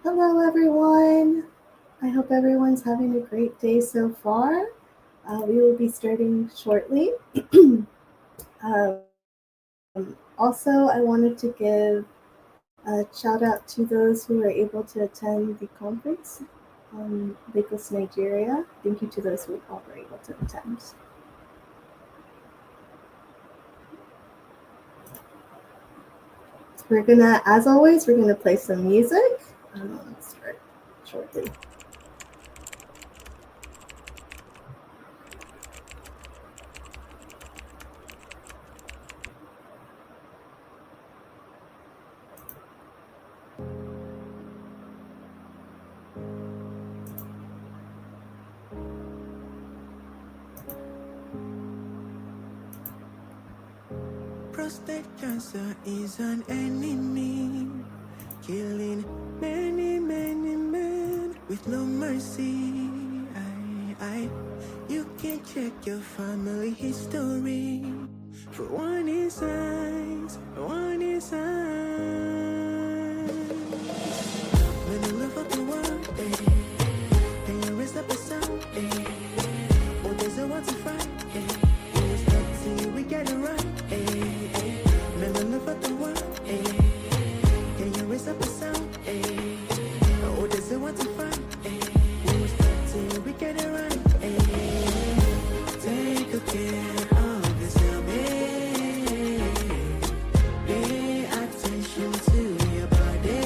Hello, everyone. I hope everyone's having a great day so far. We will be starting shortly. Also, I wanted to give a shout out to those who were able to attend the conference Lagos, Nigeria. Thank you to those who all were able to attend. As always, we're gonna play some music. Start shortly. Prostate cancer is an enemy, killing many, many men with no mercy. You can check your family history for warning signs, warning signs. When you love up the world, can you raise up a sound, or there's a want to fight, we'll stop till we get it right, When you love up the world, can you raise up a sound, or there's a want to fight, we'll stop till we get it right, Take good care of yourself, Pay attention to your body.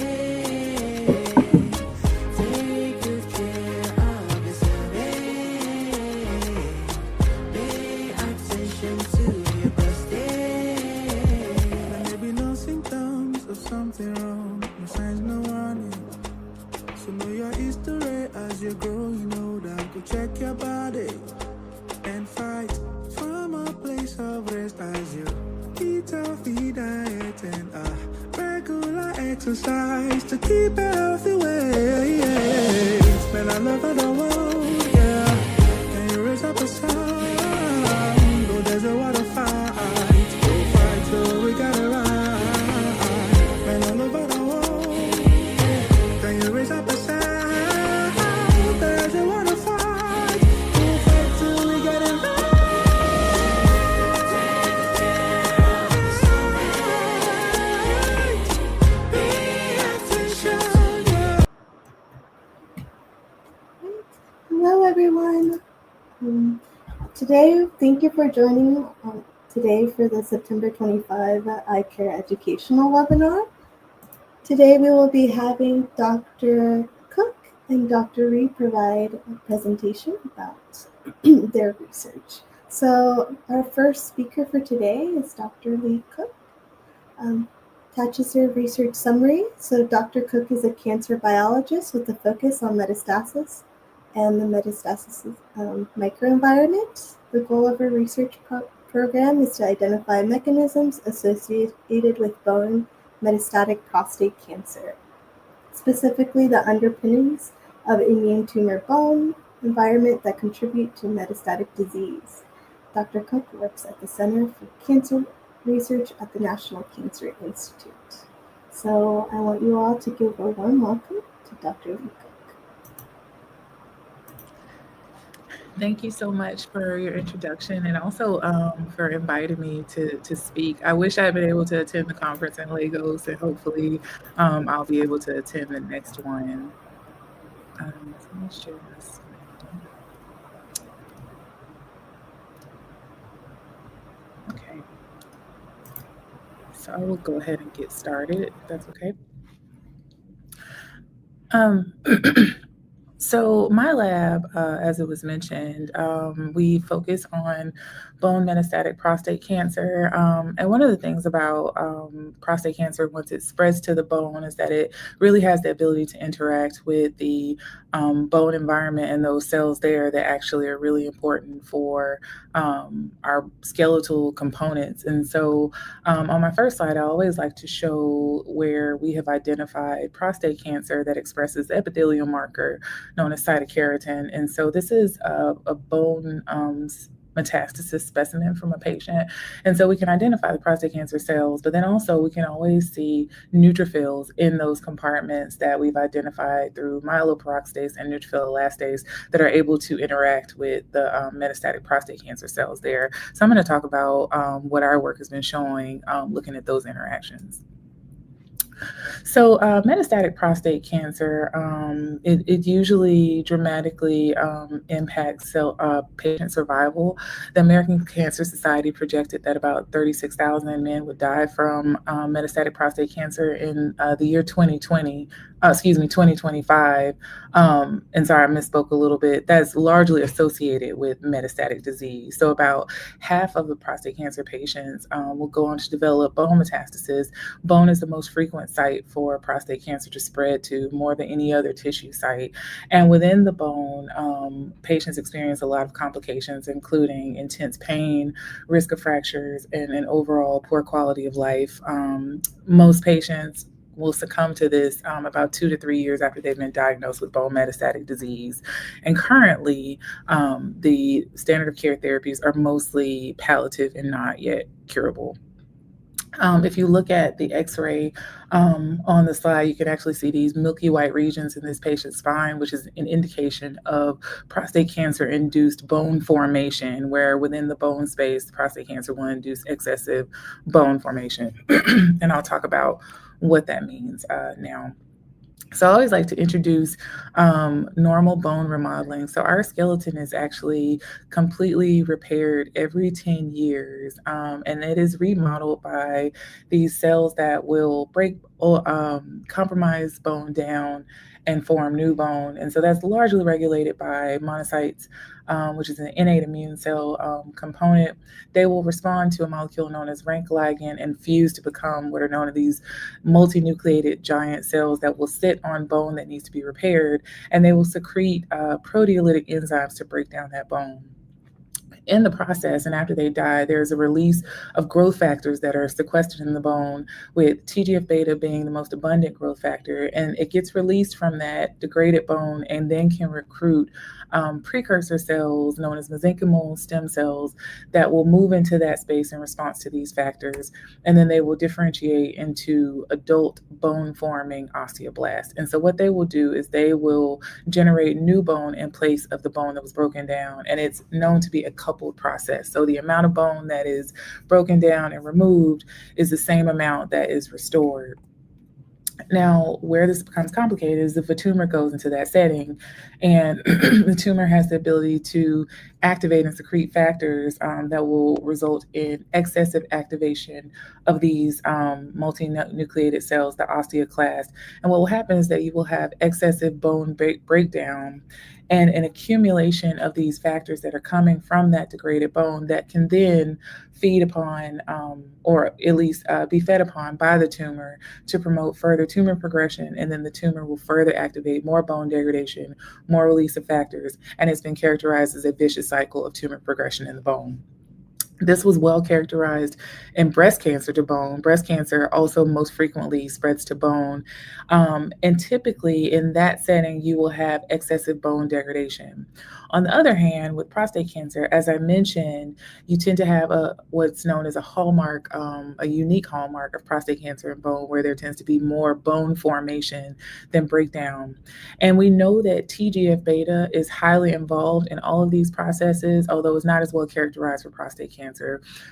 Take good care of yourself, Pay attention to your prostate. When there be no symptoms of something wrong, no signs, no warning. So know your history as you're growing older. Go check your body and fight from a place of rest as you eat healthy diet and regular exercise to keep a healthy weight. Spend a lot of the world, yeah. Can you raise up a sound? Oh, there's a water fight. Go fight till we get it right. Spend all over the world, yeah. Can you raise up a sound? There's a water fight. Go fight till we get it right. Hello, everyone. Today, thank you for joining today for the September 25 iCARE educational webinar. Today, we will be having Dr. Cook and Dr. Reed provide a presentation about their research. So, our first speaker for today is Dr. Lee Cook. Attaches her research summary. So, Dr. Cook is a cancer biologist with a focus on metastasis and the metastasis microenvironment. The goal of her research program is to identify mechanisms associated with bone metastatic prostate cancer, specifically the underpinnings of immune tumor bone environment that contribute to metastatic disease. Dr. Cook works at the Center for Cancer Research at the National Cancer Institute. So I want you all to give a warm welcome to Dr. Lee Cook. Thank you so much for your introduction and also for inviting me to speak. I wish I had been able to attend the conference in Lagos, and hopefully I'll be able to attend the next one. So let me share this. Okay. So I will go ahead and get started, if that's okay. So my lab, as it was mentioned, we focus on bone metastatic prostate cancer. And one of the things about prostate cancer, once it spreads to the bone, is that it really has the ability to interact with the bone environment and those cells there that actually are really important for our skeletal components. And so on my first slide, I always like to show where we have identified prostate cancer that expresses the epithelial marker known as cytokeratin. And so this is a bone metastasis specimen from a patient. And so we can identify the prostate cancer cells, but then also we can always see neutrophils in those compartments that we've identified through myeloperoxidase and neutrophil elastase that are able to interact with the metastatic prostate cancer cells there. So I'm going to talk about what our work has been showing looking at those interactions. So metastatic prostate cancer, it usually dramatically impacts patient survival. The American Cancer Society projected that about 36,000 men would die from metastatic prostate cancer in the year 2025. And sorry, I misspoke a little bit. That's largely associated with metastatic disease. So about half of the prostate cancer patients will go on to develop bone metastasis. Bone is the most frequent site for prostate cancer to spread to more than any other tissue site. And within the bone, patients experience a lot of complications, including intense pain, risk of fractures, and an overall poor quality of life. Most patients will succumb to this about 2 to 3 years after they've been diagnosed with bone metastatic disease. And currently, the standard of care therapies are mostly palliative and not yet curable. If you look at the x-ray on the slide, you can actually see these milky white regions in this patient's spine, which is an indication of prostate cancer-induced bone formation, where within the bone space, prostate cancer will induce excessive bone formation. And I'll talk about what that means now. So I always like to introduce normal bone remodeling. So our skeleton is actually completely repaired every 10 years, and it is remodeled by these cells that will break or compromise bone down and form new bone. And so that's largely regulated by monocytes, which is an innate immune cell component. They will respond to a molecule known as rank ligand and fuse to become what are known as these multinucleated giant cells that will sit on bone that needs to be repaired, and they will secrete proteolytic enzymes to break down that bone. In the process, and after they die, there's a release of growth factors that are sequestered in the bone, with TGF-beta being the most abundant growth factor, and it gets released from that degraded bone and then can recruit precursor cells known as mesenchymal stem cells that will move into that space in response to these factors, and then they will differentiate into adult bone-forming osteoblasts. And so what they will do is they will generate new bone in place of the bone that was broken down, and it's known to be a coupled process. So the amount of bone that is broken down and removed is the same amount that is restored. Now, where this becomes complicated is if a tumor goes into that setting and the tumor has the ability to activate and secrete factors that will result in excessive activation of these multinucleated cells, the osteoclast. And what will happen is that you will have excessive bone breakdown and an accumulation of these factors that are coming from that degraded bone that can then feed upon, or at least be fed upon by the tumor to promote further tumor progression. And then the tumor will further activate more bone degradation, more release of factors, and it's been characterized as a vicious cycle of tumor progression in the bone. This was well characterized in breast cancer to bone. Breast cancer also most frequently spreads to bone. And typically in that setting, you will have excessive bone degradation. On the other hand, with prostate cancer, as I mentioned, you tend to have what's known as a hallmark, a unique hallmark of prostate cancer in bone, where there tends to be more bone formation than breakdown. And we know that TGF-beta is highly involved in all of these processes, although it's not as well characterized for prostate cancer.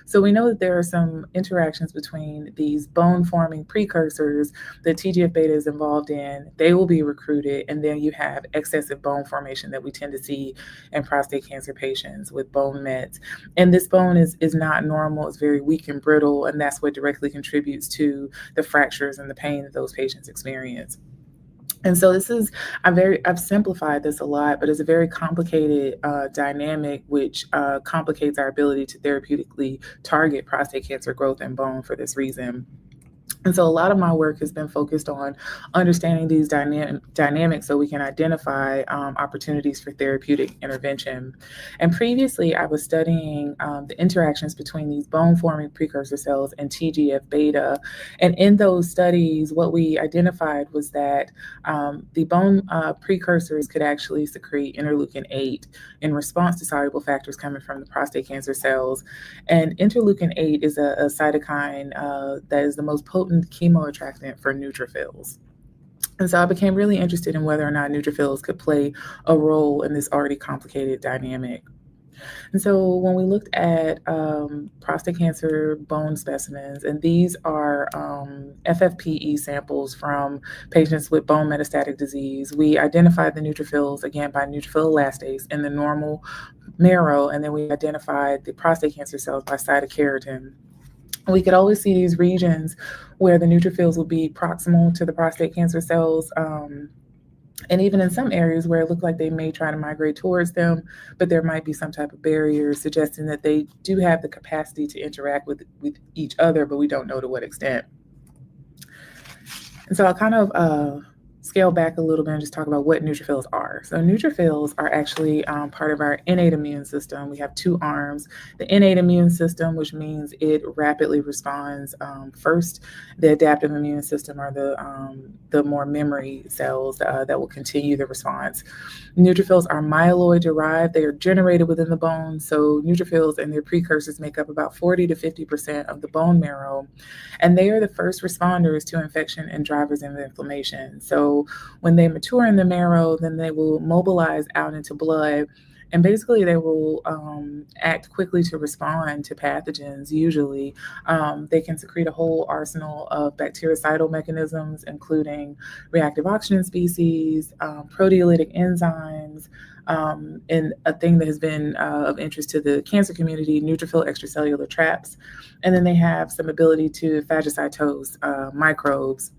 So we know that there are some interactions between these bone-forming precursors that TGF-beta is involved in. They will be recruited, and then you have excessive bone formation that we tend to see in prostate cancer patients with bone mets. And this bone is not normal. It's very weak and brittle, and that's what directly contributes to the fractures and the pain that those patients experience. And so this is, I've simplified this a lot, but it's a very complicated dynamic, which complicates our ability to therapeutically target prostate cancer growth and bone for this reason. And so a lot of my work has been focused on understanding these dynamics so we can identify opportunities for therapeutic intervention. And previously, I was studying the interactions between these bone forming precursor cells and TGF beta. And in those studies, what we identified was that the bone precursors could actually secrete interleukin 8 in response to soluble factors coming from the prostate cancer cells. And interleukin 8 is a cytokine that is the most potent chemoattractant for neutrophils. And so I became really interested in whether or not neutrophils could play a role in this already complicated dynamic. And so when we looked at prostate cancer bone specimens, and these are FFPE samples from patients with bone metastatic disease, we identified the neutrophils again by neutrophil elastase in the normal marrow, and then we identified the prostate cancer cells by cytokeratin. We could always see these regions where the neutrophils would be proximal to the prostate cancer cells. And even in some areas where it looked like they may try to migrate towards them, but there might be some type of barrier suggesting that they do have the capacity to interact with each other, but we don't know to what extent. And so I'll kind of scale back a little bit and just talk about what neutrophils are. So neutrophils are actually part of our innate immune system. We have two arms. The innate immune system, which means it rapidly responds first. The adaptive immune system are the more memory cells that will continue the response. Neutrophils are myeloid derived. They are generated within the bone. So neutrophils and their precursors make up about 40 to 50% of the bone marrow. And they are the first responders to infection and drivers of inflammation. So when they mature in the marrow, then they will mobilize out into blood. And basically, they will act quickly to respond to pathogens. Usually, they can secrete a whole arsenal of bactericidal mechanisms, including reactive oxygen species, proteolytic enzymes, and a thing that has been of interest to the cancer community, neutrophil extracellular traps. And then they have some ability to phagocytose microbes.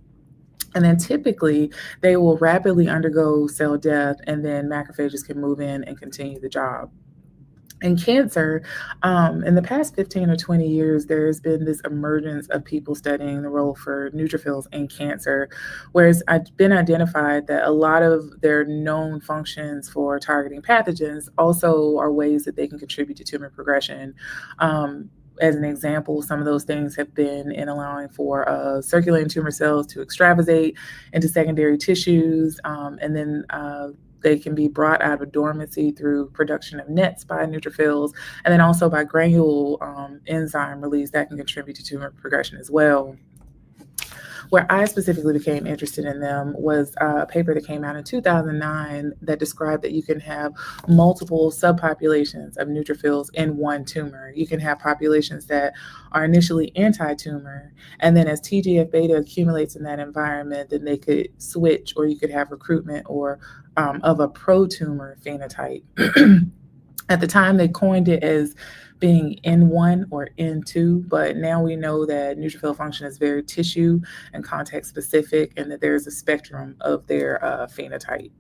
And then typically they will rapidly undergo cell death, and then macrophages can move in and continue the job. In cancer, in the past 15 or 20 years, there's been this emergence of people studying the role for neutrophils in cancer, whereas it's been identified that a lot of their known functions for targeting pathogens also are ways that they can contribute to tumor progression. As an example, some of those things have been in allowing for circulating tumor cells to extravasate into secondary tissues, and then they can be brought out of dormancy through production of nets by neutrophils, and then also by granule enzyme release that can contribute to tumor progression as well. Where I specifically became interested in them was a paper that came out in 2009 that described that you can have multiple subpopulations of neutrophils in one tumor. You can have populations that are initially anti-tumor, and then as TGF beta accumulates in that environment, then they could switch, or you could have recruitment or of a pro-tumor phenotype. At the time, they coined it as being N1 or N2, but now we know that neutrophil function is very tissue and context specific, and that there's a spectrum of their phenotype.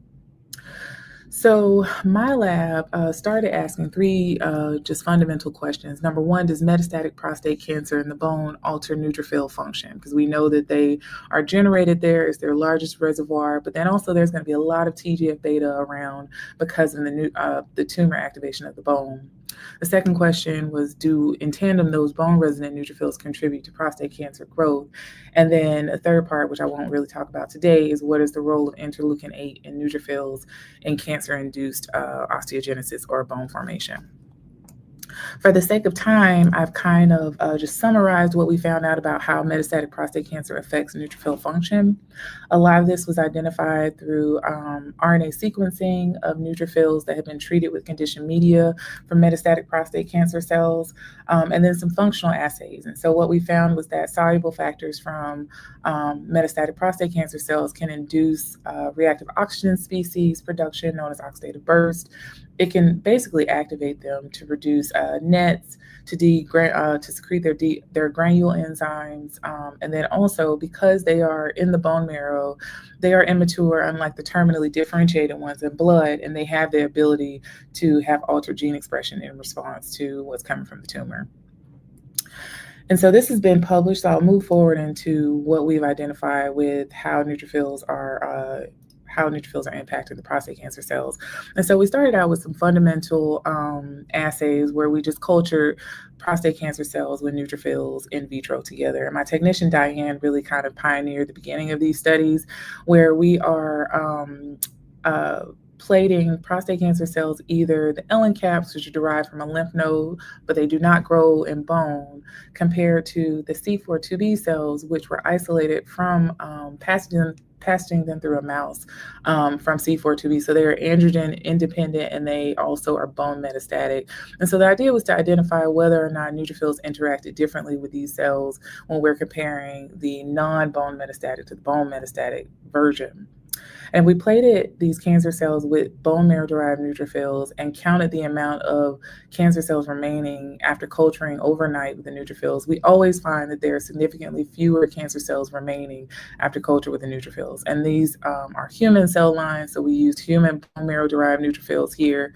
So my lab started asking three just fundamental questions. Number one, does metastatic prostate cancer in the bone alter neutrophil function? Because we know that they are generated there, is their largest reservoir, but then also there's going to be a lot of TGF beta around because of the tumor activation of the bone. The second question was, do in tandem those bone resident neutrophils contribute to prostate cancer growth? And then a third part, which I won't really talk about today, is what is the role of interleukin 8 in neutrophils in cancer-induced osteogenesis or bone formation? For the sake of time, I've kind of just summarized what we found out about how metastatic prostate cancer affects neutrophil function. A lot of this was identified through RNA sequencing of neutrophils that have been treated with conditioned media for metastatic prostate cancer cells, and then some functional assays. And so what we found was that soluble factors from metastatic prostate cancer cells can induce reactive oxygen species production known as oxidative burst. It can basically activate them to produce nets, to secrete their granule enzymes, and then also because they are in the bone marrow, they are immature, unlike the terminally differentiated ones in blood, and they have the ability to have altered gene expression in response to what's coming from the tumor. And so this has been published. So I'll move forward into what we've identified with how neutrophils are impacting the prostate cancer cells. And so we started out with some fundamental assays where we just cultured prostate cancer cells with neutrophils in vitro together. And my technician Diane really kind of pioneered the beginning of these studies, where we are plating prostate cancer cells, either the Ellen caps, which are derived from a lymph node, but they do not grow in bone, compared to the C4-2b cells, which were isolated from passaging them through a mouse from C4-2b. So they're androgen independent, and they also are bone metastatic. And so the idea was to identify whether or not neutrophils interacted differently with these cells when we're comparing the non-bone metastatic to the bone metastatic version. And we plated these cancer cells with bone marrow-derived neutrophils and counted the amount of cancer cells remaining after culturing overnight with the neutrophils. We always find that there are significantly fewer cancer cells remaining after culture with the neutrophils. And these are human cell lines, so we used human bone marrow-derived neutrophils here.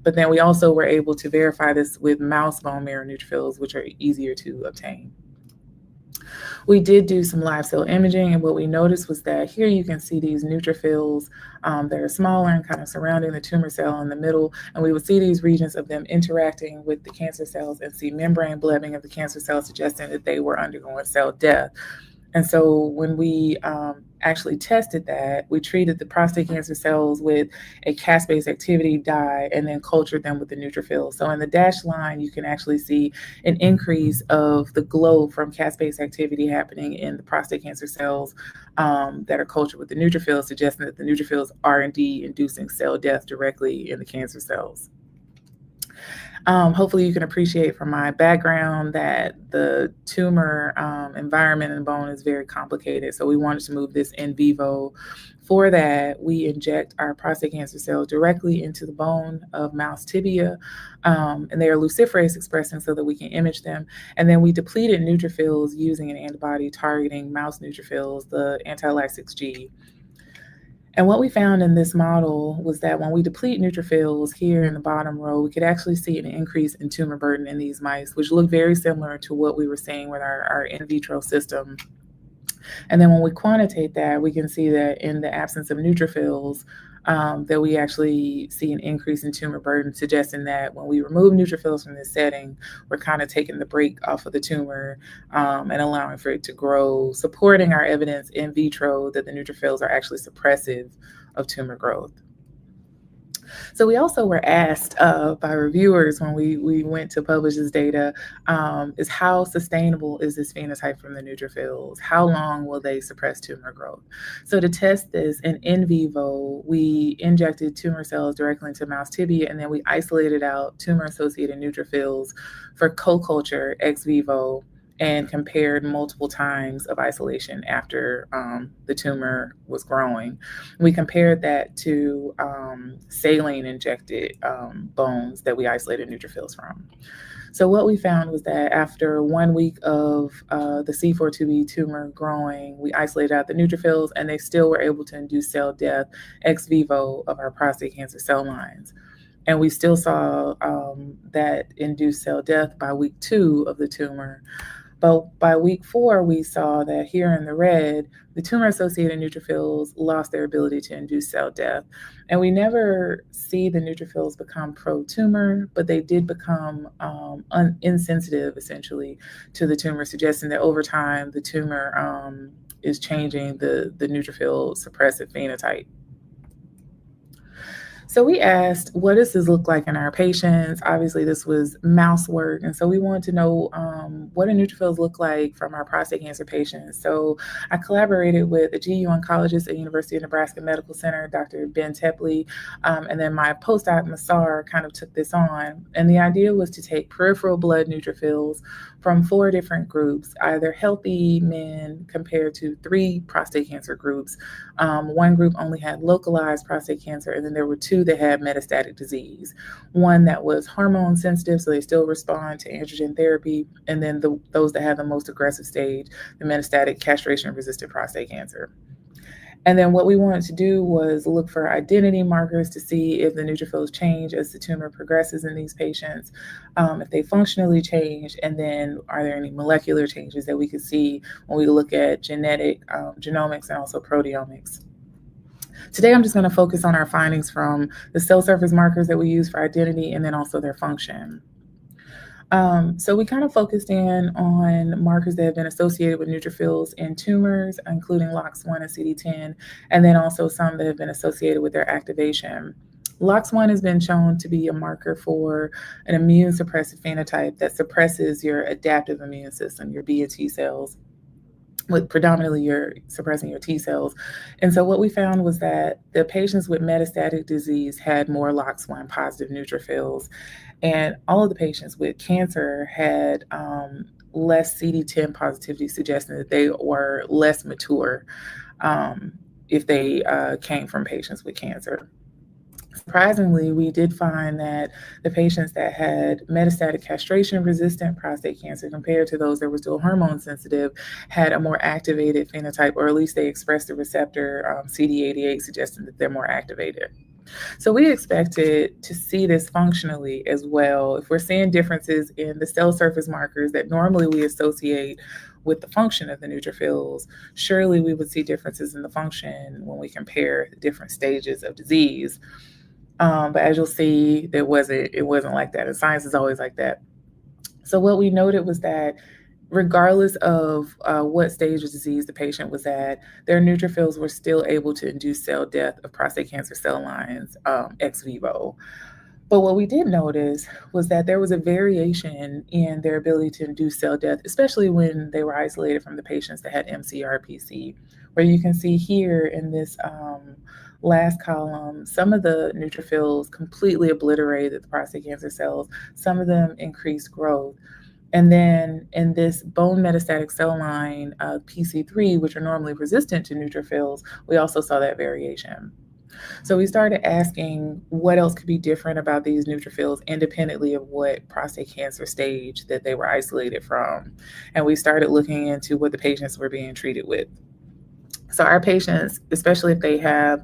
But then we also were able to verify this with mouse bone marrow neutrophils, which are easier to obtain. We did do some live cell imaging, and what we noticed was that here you can see these neutrophils that are smaller and kind of surrounding the tumor cell in the middle, and we would see these regions of them interacting with the cancer cells and see membrane blebbing of the cancer cells, suggesting that they were undergoing cell death. And so when we actually tested that, we treated the prostate cancer cells with a caspase activity dye and then cultured them with the neutrophils. So in the dashed line, you can actually see an increase of the glow from caspase activity happening in the prostate cancer cells that are cultured with the neutrophils, suggesting that the neutrophils are indeed inducing cell death directly in the cancer cells. Hopefully you can appreciate from my background that the tumor environment in the bone is very complicated. So we wanted to move this in vivo. For that, we inject our prostate cancer cells directly into the bone of mouse tibia, and they are luciferase expressing so that we can image them. And then we depleted neutrophils using an antibody targeting mouse neutrophils, the anti-Ly6G. And what we found in this model was that when we deplete neutrophils here in the bottom row, we could actually see an increase in tumor burden in these mice, which looked very similar to what we were seeing with our in vitro system. And then when we quantitate that, we can see that in the absence of neutrophils, that we actually see an increase in tumor burden, suggesting that when we remove neutrophils from this setting, we're kind of taking the brake off of the tumor and allowing for it to grow, supporting our evidence in vitro that the neutrophils are actually suppressive of tumor growth. So we also were asked by reviewers when we went to publish this data, is how sustainable is this phenotype from the neutrophils? How long will they suppress tumor growth? So to test this in vivo, we injected tumor cells directly into mouse tibia, and then we isolated out tumor-associated neutrophils for co-culture ex vivo and compared multiple times of isolation after the tumor was growing. We compared that to saline injected bones that we isolated neutrophils from. So what we found was that after 1 week of the C4-2b tumor growing, we isolated out the neutrophils, and they still were able to induce cell death ex vivo of our prostate cancer cell lines. And we still saw that induced cell death by week 2 of the tumor. But by week 4, we saw that here in the red, the tumor-associated neutrophils lost their ability to induce cell death. And we never see the neutrophils become pro-tumor, but they did become insensitive, essentially, to the tumor, suggesting that over time, the tumor is changing the neutrophil suppressive phenotype. So we asked, what does this look like in our patients? Obviously, this was mouse work. And so we wanted to know what do neutrophils look like from our prostate cancer patients. So I collaborated with a GU oncologist at University of Nebraska Medical Center, Dr. Ben Tepley, and then my postdoc, Massar, kind of took this on. And the idea was to take peripheral blood neutrophils from 4 different groups, either healthy men compared to 3 prostate cancer groups. One group only had localized prostate cancer, and then there were 2 that had metastatic disease. One that was hormone sensitive, so they still respond to androgen therapy, and then those that have the most aggressive stage, the metastatic castration-resistant prostate cancer. And then what we wanted to do was look for identity markers to see if the neutrophils change as the tumor progresses in these patients, if they functionally change, and then are there any molecular changes that we could see when we look at genomics and also proteomics. Today, I'm just going to focus on our findings from the cell surface markers that we use for identity and then also their function. So we kind of focused in on markers that have been associated with neutrophils in tumors, including LOX1 and CD10, and then also some that have been associated with their activation. LOX1 has been shown to be a marker for an immune suppressive phenotype that suppresses your adaptive immune system, your B and T cells, with predominantly you're suppressing your T cells. And so what we found was that the patients with metastatic disease had more LOX1 positive neutrophils, and all of the patients with cancer had less CD10 positivity, suggesting that they were less mature if they came from patients with cancer. Surprisingly, we did find that the patients that had metastatic castration-resistant prostate cancer compared to those that were still hormone sensitive had a more activated phenotype, or at least they expressed the receptor CD88, suggesting that they're more activated. So we expected to see this functionally as well. If we're seeing differences in the cell surface markers that normally we associate with the function of the neutrophils, surely we would see differences in the function when we compare the different stages of disease. But as you'll see, it wasn't like that. And science is always like that. So what we noted was that regardless of what stage of disease the patient was at, their neutrophils were still able to induce cell death of prostate cancer cell lines ex vivo. But what we did notice was that there was a variation in their ability to induce cell death, especially when they were isolated from the patients that had MCRPC, where you can see here in this last column, some of the neutrophils completely obliterated the prostate cancer cells, some of them increased growth. And then in this bone metastatic cell line, PC3, which are normally resistant to neutrophils, we also saw that variation. So we started asking what else could be different about these neutrophils independently of what prostate cancer stage that they were isolated from. And we started looking into what the patients were being treated with. So our patients, especially if they have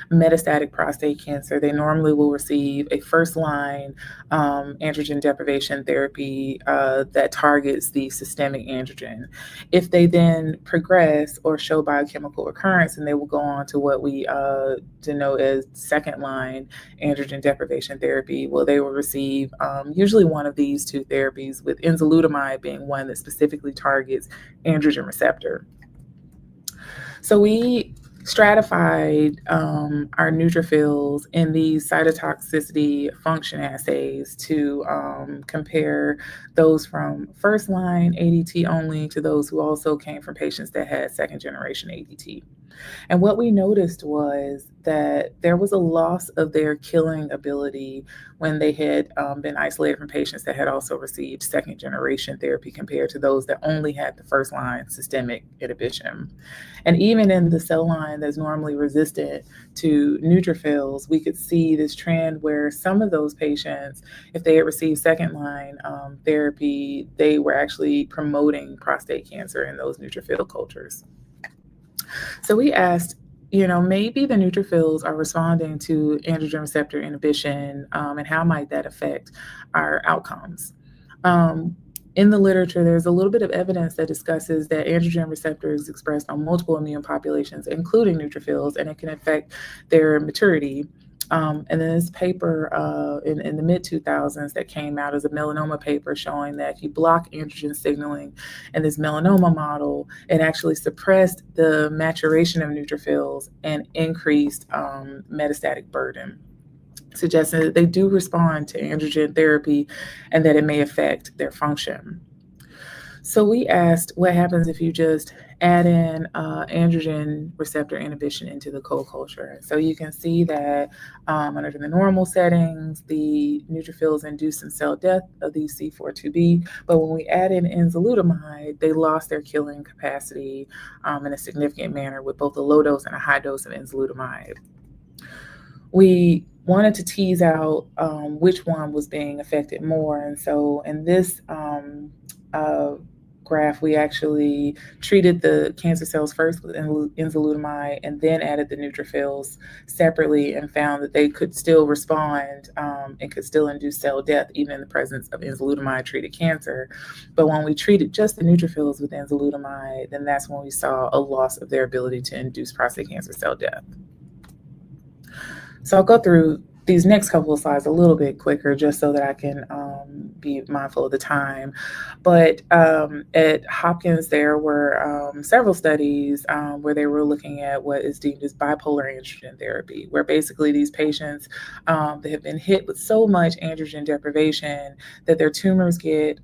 metastatic prostate cancer, they normally will receive a first-line androgen deprivation therapy that targets the systemic androgen. If they then progress or show biochemical recurrence, and they will go on to what we denote as second-line androgen deprivation therapy, well, they will receive usually one of these two therapies, with enzalutamide being one that specifically targets androgen receptor. So we stratified our neutrophils in these cytotoxicity function assays to compare those from first-line ADT only to those who also came from patients that had second-generation ADT. And what we noticed was that there was a loss of their killing ability when they had been isolated from patients that had also received second-generation therapy compared to those that only had the first-line systemic inhibition. And even in the cell line that's normally resistant to neutrophils, we could see this trend where some of those patients, if they had received second-line therapy, they were actually promoting prostate cancer in those neutrophil cultures. So we asked, maybe the neutrophils are responding to androgen receptor inhibition, and how might that affect our outcomes? In the literature, there's a little bit of evidence that discusses that androgen receptor is expressed on multiple immune populations, including neutrophils, and it can affect their maturity. And then this paper in the mid-2000s that came out as a melanoma paper showing that if you block androgen signaling in this melanoma model, it actually suppressed the maturation of neutrophils and increased metastatic burden, suggesting that they do respond to androgen therapy and that it may affect their function. So we asked what happens if you just add in androgen receptor inhibition into the co-culture. So you can see that under the normal settings, the neutrophils induce some cell death of these C4-2b, but when we add in enzalutamide, they lost their killing capacity in a significant manner with both a low dose and a high dose of enzalutamide. We wanted to tease out which one was being affected more. And so in this graph, we actually treated the cancer cells first with enzalutamide and then added the neutrophils separately and found that they could still respond and could still induce cell death even in the presence of enzalutamide-treated cancer. But when we treated just the neutrophils with enzalutamide, then that's when we saw a loss of their ability to induce prostate cancer cell death. So I'll go through these next couple of slides a little bit quicker just so that I can be mindful of the time. But at Hopkins, there were several studies where they were looking at what is deemed as bipolar androgen therapy, where basically these patients they have been hit with so much androgen deprivation that their tumors get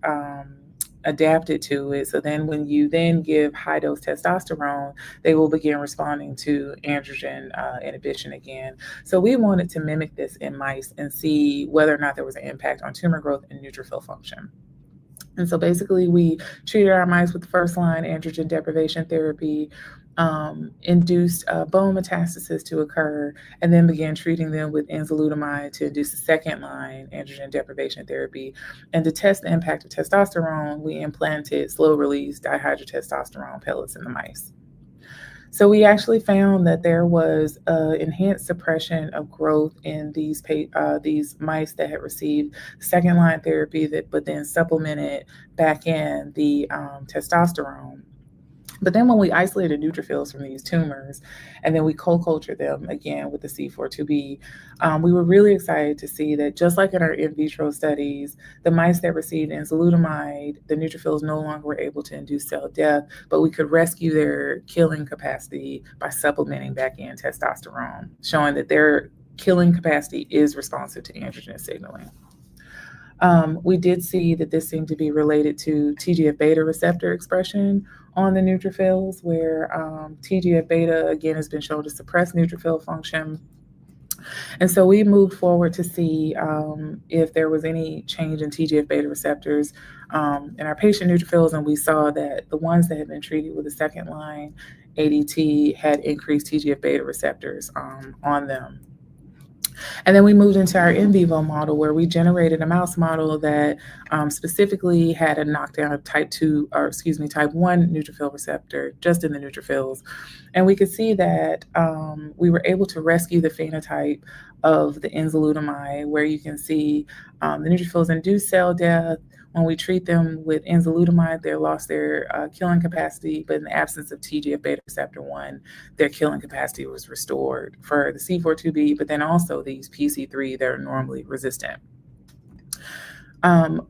adapted to it. So then when you then give high dose testosterone, they will begin responding to androgen inhibition again. So we wanted to mimic this in mice and see whether or not there was an impact on tumor growth and neutrophil function. And so basically we treated our mice with first line androgen deprivation therapy, induced bone metastasis to occur, and then began treating them with enzalutamide to induce a second line androgen deprivation therapy. And to test the impact of testosterone, we implanted slow release dihydrotestosterone pellets in the mice. So we actually found that there was enhanced suppression of growth in these mice that had received second line therapy but then supplemented back in the testosterone. But then when we isolated neutrophils from these tumors and then we co-cultured them again with the C4-2B, we were really excited to see that just like in our in vitro studies, the mice that received enzalutamide, the neutrophils no longer were able to induce cell death, but we could rescue their killing capacity by supplementing back in testosterone, showing that their killing capacity is responsive to androgen signaling. We did see that this seemed to be related to TGF-beta receptor expression on the neutrophils, where TGF-beta, again, has been shown to suppress neutrophil function. And so we moved forward to see if there was any change in TGF-beta receptors in our patient neutrophils, and we saw that the ones that had been treated with a second-line ADT had increased TGF-beta receptors on them. And then we moved into our in vivo model where we generated a mouse model that specifically had a knockdown of type 1 neutrophil receptor just in the neutrophils. And we could see that we were able to rescue the phenotype of the enzalutamide, where you can see the neutrophils induce cell death. When we treat them with enzalutamide, they lost their killing capacity, but in the absence of TGF-beta receptor 1, their killing capacity was restored for the C4-2B, but then also these PC3 that are normally resistant.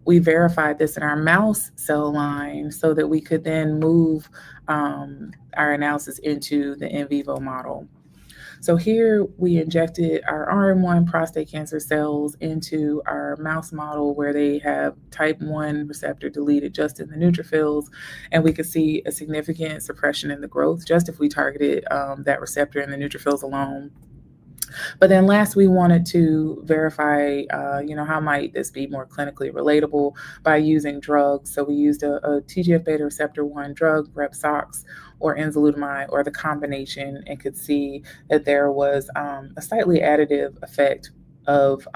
We verified this in our mouse cell line so that we could then move our analysis into the in vivo model. So here we injected our RM1 prostate cancer cells into our mouse model where they have type 1 receptor deleted just in the neutrophils, and we could see a significant suppression in the growth just if we targeted that receptor in the neutrophils alone. But then last, we wanted to verify, how might this be more clinically relatable by using drugs. So we used a TGF-beta receptor 1 drug, Repsox, or enzalutamide, or the combination, and could see that there was a slightly additive effect of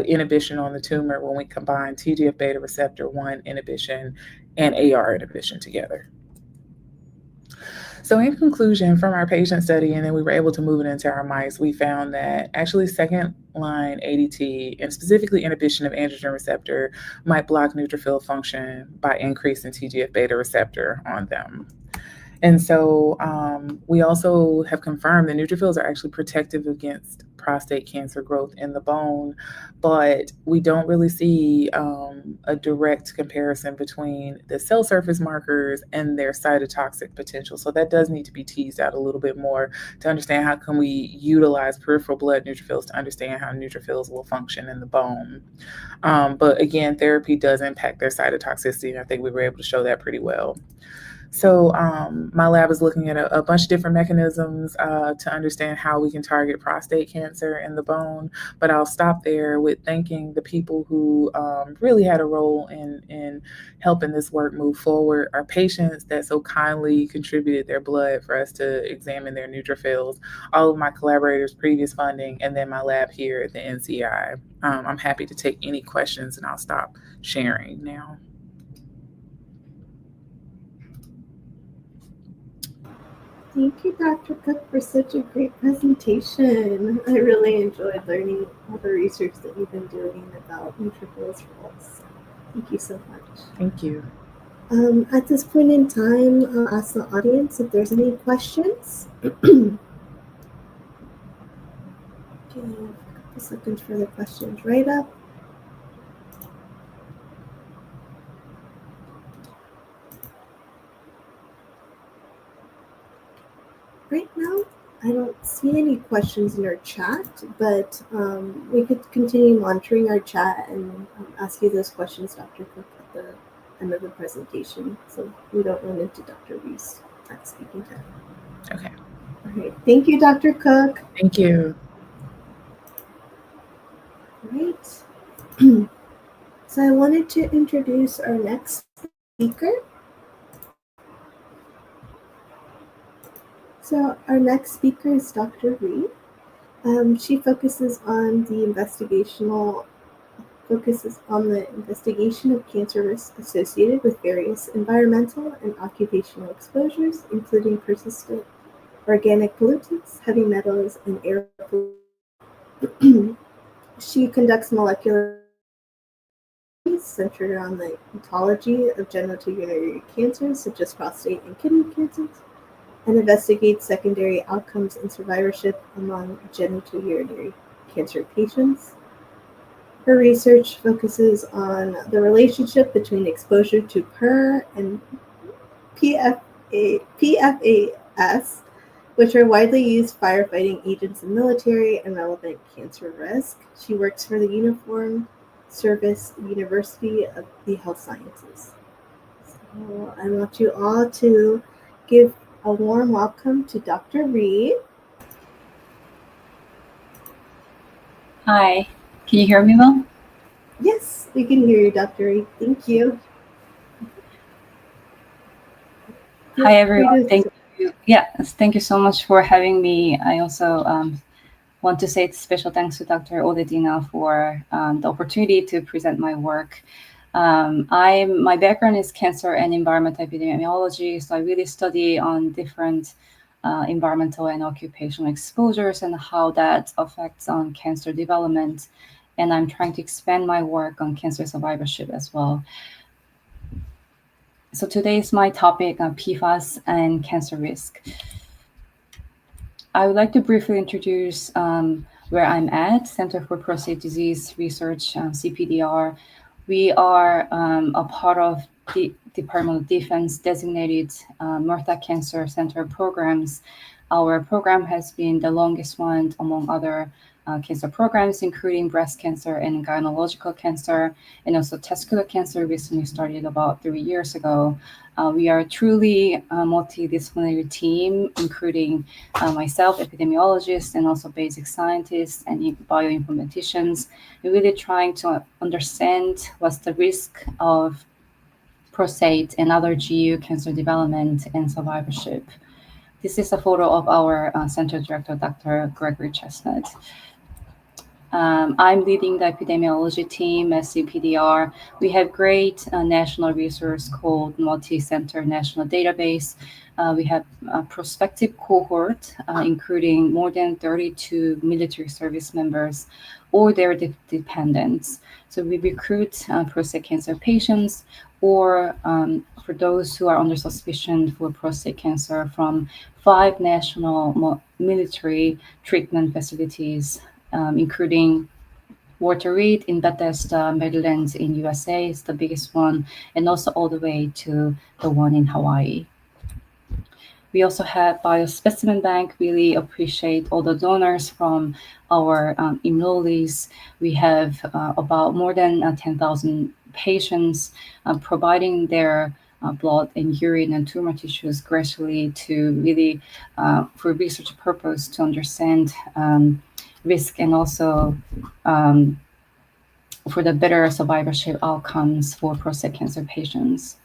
inhibition on the tumor when we combine TGF-beta receptor 1 inhibition and AR inhibition together. So in conclusion, from our patient study, and then we were able to move it into our mice, we found that actually second-line ADT, and specifically inhibition of androgen receptor, might block neutrophil function by increasing TGF-beta receptor on them. And so we also have confirmed that neutrophils are actually protective against prostate cancer growth in the bone, but we don't really see a direct comparison between the cell surface markers and their cytotoxic potential. So that does need to be teased out a little bit more to understand how can we utilize peripheral blood neutrophils to understand how neutrophils will function in the bone. But again, therapy does impact their cytotoxicity, and I think we were able to show that pretty well. So my lab is looking at a bunch of different mechanisms to understand how we can target prostate cancer in the bone. But I'll stop there with thanking the people who really had a role in helping this work move forward. Our patients that so kindly contributed their blood for us to examine their neutrophils, all of my collaborators' previous funding, and then my lab here at the NCI. I'm happy to take any questions, and I'll stop sharing now. Thank you, Dr. Cook, for such a great presentation. I really enjoyed learning all the research that you've been doing about neutrophils roles. Thank you so much. Thank you. At this point in time, I'll ask the audience if there's any questions. Give a couple seconds for the questions right up. Right now, I don't see any questions in our chat, but we could continue monitoring our chat and ask you those questions, Dr. Cook, at the end of the presentation, so we don't run into Dr. Reese at speaking time. Okay. All right. Thank you, Dr. Cook. Thank you. Right. So I wanted to introduce our next speaker. So our next speaker is Dr. Reed. She focuses on the investigation of cancer risks associated with various environmental and occupational exposures, including persistent organic pollutants, heavy metals, and air pollution. She conducts molecular studies centered around the etiology of genitourinary cancers, such as prostate and kidney cancers, and investigates secondary outcomes and survivorship among genitourinary cancer patients. Her research focuses on the relationship between exposure to PER and PFAS, which are widely used firefighting agents in military and relevant cancer risk. She works for the Uniformed Service University of the Health Sciences. So I want you all to give a warm welcome to Dr. Reed. Hi, can you hear me well? Yes, we can hear you, Dr. Reed. Thank you. Hi, everyone. Thank you. Yes, thank you so much for having me. I also want to say special thanks to Dr. Odedina for the opportunity to present my work. My background is cancer and environmental epidemiology, so I really study on different environmental and occupational exposures and how that affects on cancer development. And I'm trying to expand my work on cancer survivorship as well. So today is my topic on PFAS and cancer risk. I would like to briefly introduce where I'm at, Center for Prostate Disease Research, CPDR. We are a part of the Department of Defense designated MRTA Cancer Center programs. Our program has been the longest one among other cancer programs, including breast cancer and gynecological cancer, and also testicular cancer recently started about 3 years ago. We are truly a multidisciplinary team, including myself, epidemiologists, and also basic scientists and bioinformaticians. We're really trying to understand what's the risk of prostate and other GU cancer development and survivorship. This is a photo of our center director, Dr. Gregory Chestnut. I'm leading the epidemiology team at CPDR. We have great national resource called Multi-Center National Database. We have a prospective cohort, including more than 32 military service members or their dependents. So we recruit prostate cancer patients or for those who are under suspicion for prostate cancer from 5 national military treatment facilities, including Walter Reed in Bethesda, Maryland in USA is the biggest one, and also all the way to the one in Hawaii. We also have Biospecimen Bank. Really appreciate all the donors from our enrollees. We have about more than 10,000 patients providing their blood and urine and tumor tissues gradually to really, for research purpose, to understand risk and also for the better survivorship outcomes for prostate cancer patients.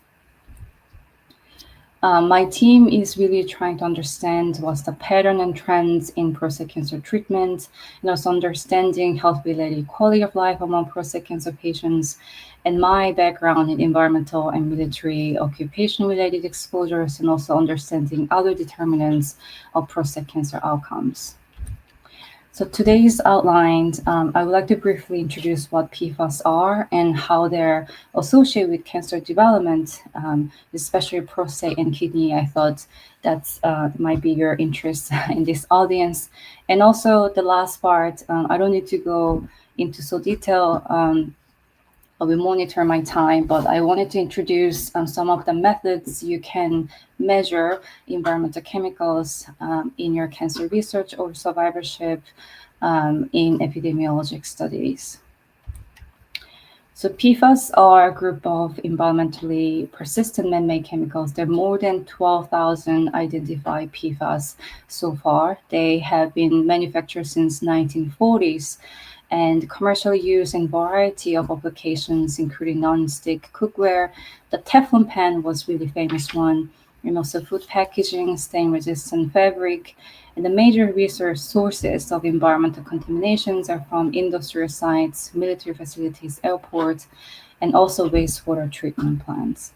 My team is really trying to understand what's the pattern and trends in prostate cancer treatment, and also understanding health-related quality of life among prostate cancer patients, and my background in environmental and military occupation-related exposures, and also understanding other determinants of prostate cancer outcomes. So today's outlined, I would like to briefly introduce what PFAS are and how they're associated with cancer development, especially prostate and kidney. I thought that might be your interest in this audience. And also the last part, I don't need to go into so detail. I will monitor my time, but I wanted to introduce some of the methods you can measure environmental chemicals in your cancer research or survivorship in epidemiologic studies. So PFAS are a group of environmentally persistent man-made chemicals. There are more than 12,000 identified PFAS so far. They have been manufactured since 1940s and commercially used in a variety of applications, including non-stick cookware. The Teflon pan was really famous one, and also food packaging, stain-resistant fabric. And the major research sources of environmental contaminations are from industrial sites, military facilities, airports, and also wastewater treatment plants.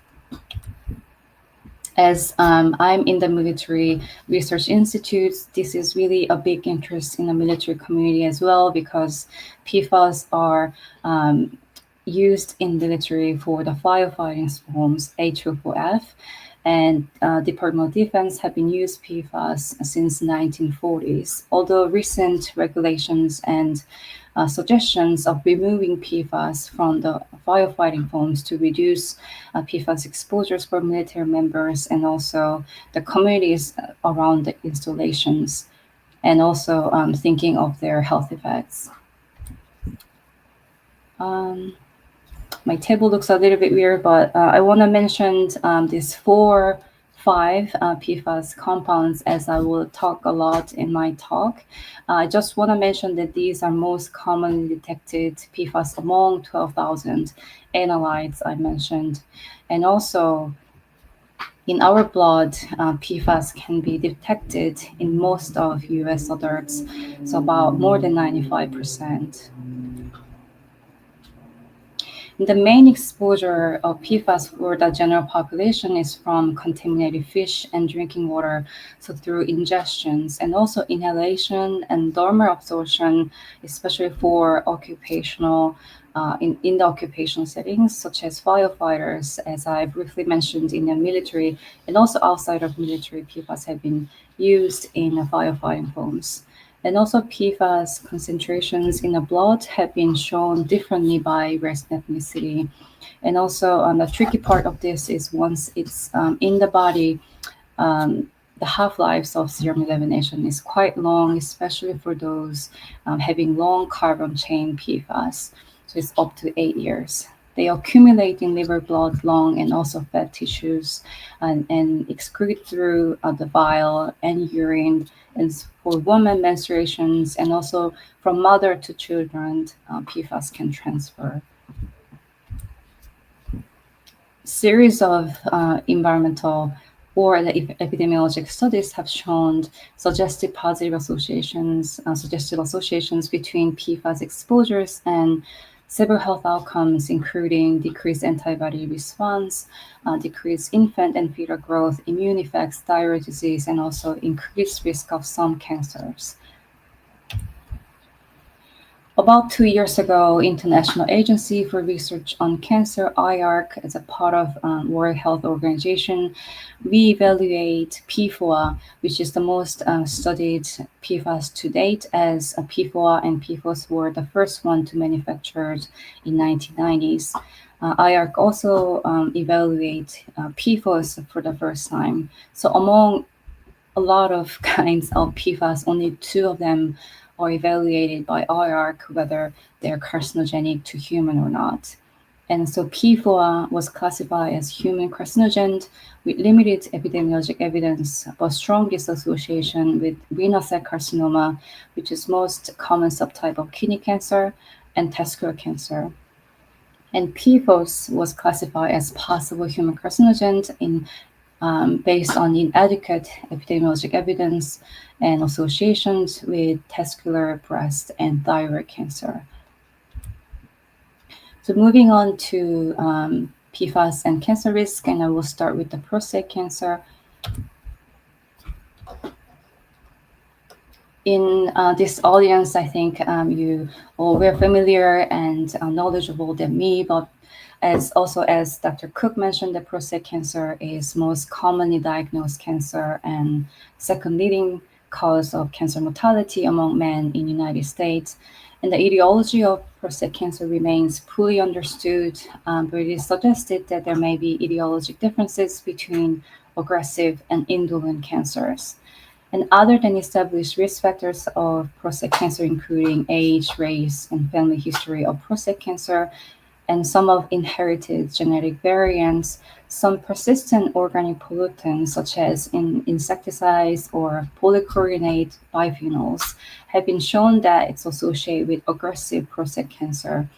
As I'm in the Military Research Institute, this is really a big interest in the military community as well, because PFAS are used in military for the firefighting foams H2O4F, and Department of Defense have been used PFAS since 1940s. Although recent regulations and suggestions of removing PFAS from the firefighting foams to reduce PFAS exposures for military members and also the communities around the installations, and also thinking of their health effects. My table looks a little bit weird, but I want to mention these five PFAS compounds, as I will talk a lot in my talk. I just want to mention that these are most commonly detected PFAS among 12,000 analytes I mentioned. And also, in our blood, PFAS can be detected in most of US adults, so about more than 95%. The main exposure of PFAS for the general population is from contaminated fish and drinking water, so through ingestions, and also inhalation and dermal absorption, especially for occupational, in the occupational settings, such as firefighters, as I briefly mentioned in the military, and also outside of military, PFAS have been used in firefighting foams. And also PFAS concentrations in the blood have been shown differently by race and ethnicity. And also the tricky part of this is once it's in the body, the half-lives of serum elimination is quite long, especially for those having long carbon chain PFAS. So it's up to 8 years. They accumulate in liver, blood, lung, and also fat tissues, and excrete through the bile and urine, and for women menstruations, and also from mother to children, PFAS can transfer. Series of environmental or the epidemiologic studies have shown suggestive associations between PFAS exposures and several health outcomes, including decreased antibody response, decreased infant and fetal growth, immune effects, thyroid disease, and also increased risk of some cancers. About 2 years ago, International Agency for Research on Cancer, IARC, as a part of World Health Organization, we evaluate PFOA, which is the most studied PFAS to date, as a PFOA and PFOS were the first one to manufactured in 1990s. IARC also evaluate PFOS for the first time. So among a lot of kinds of PFAS, only 2 of them are evaluated by IARC, whether they're carcinogenic to human or not. And so PFOA was classified as human carcinogen with limited epidemiologic evidence, but strongest association with renal cell carcinoma, which is most common subtype of kidney cancer, and testicular cancer. And PFOS was classified as possible human carcinogen in based on inadequate epidemiologic evidence and associations with testicular, breast, and thyroid cancer. So moving on to PFAS and cancer risk, and I will start with the prostate cancer. In this audience, I think you all were familiar and knowledgeable than me, but as Dr. Cook mentioned, the prostate cancer is most commonly diagnosed cancer and second leading cause of cancer mortality among men in the United States. And the etiology of prostate cancer remains poorly understood, but it is suggested that there may be etiologic differences between aggressive and indolent cancers. And other than established risk factors of prostate cancer, including age, race, and family history of prostate cancer, and some of inherited genetic variants, some persistent organic pollutants, such as insecticides or polychlorinate biphenyls, have been shown that it's associated with aggressive prostate cancer.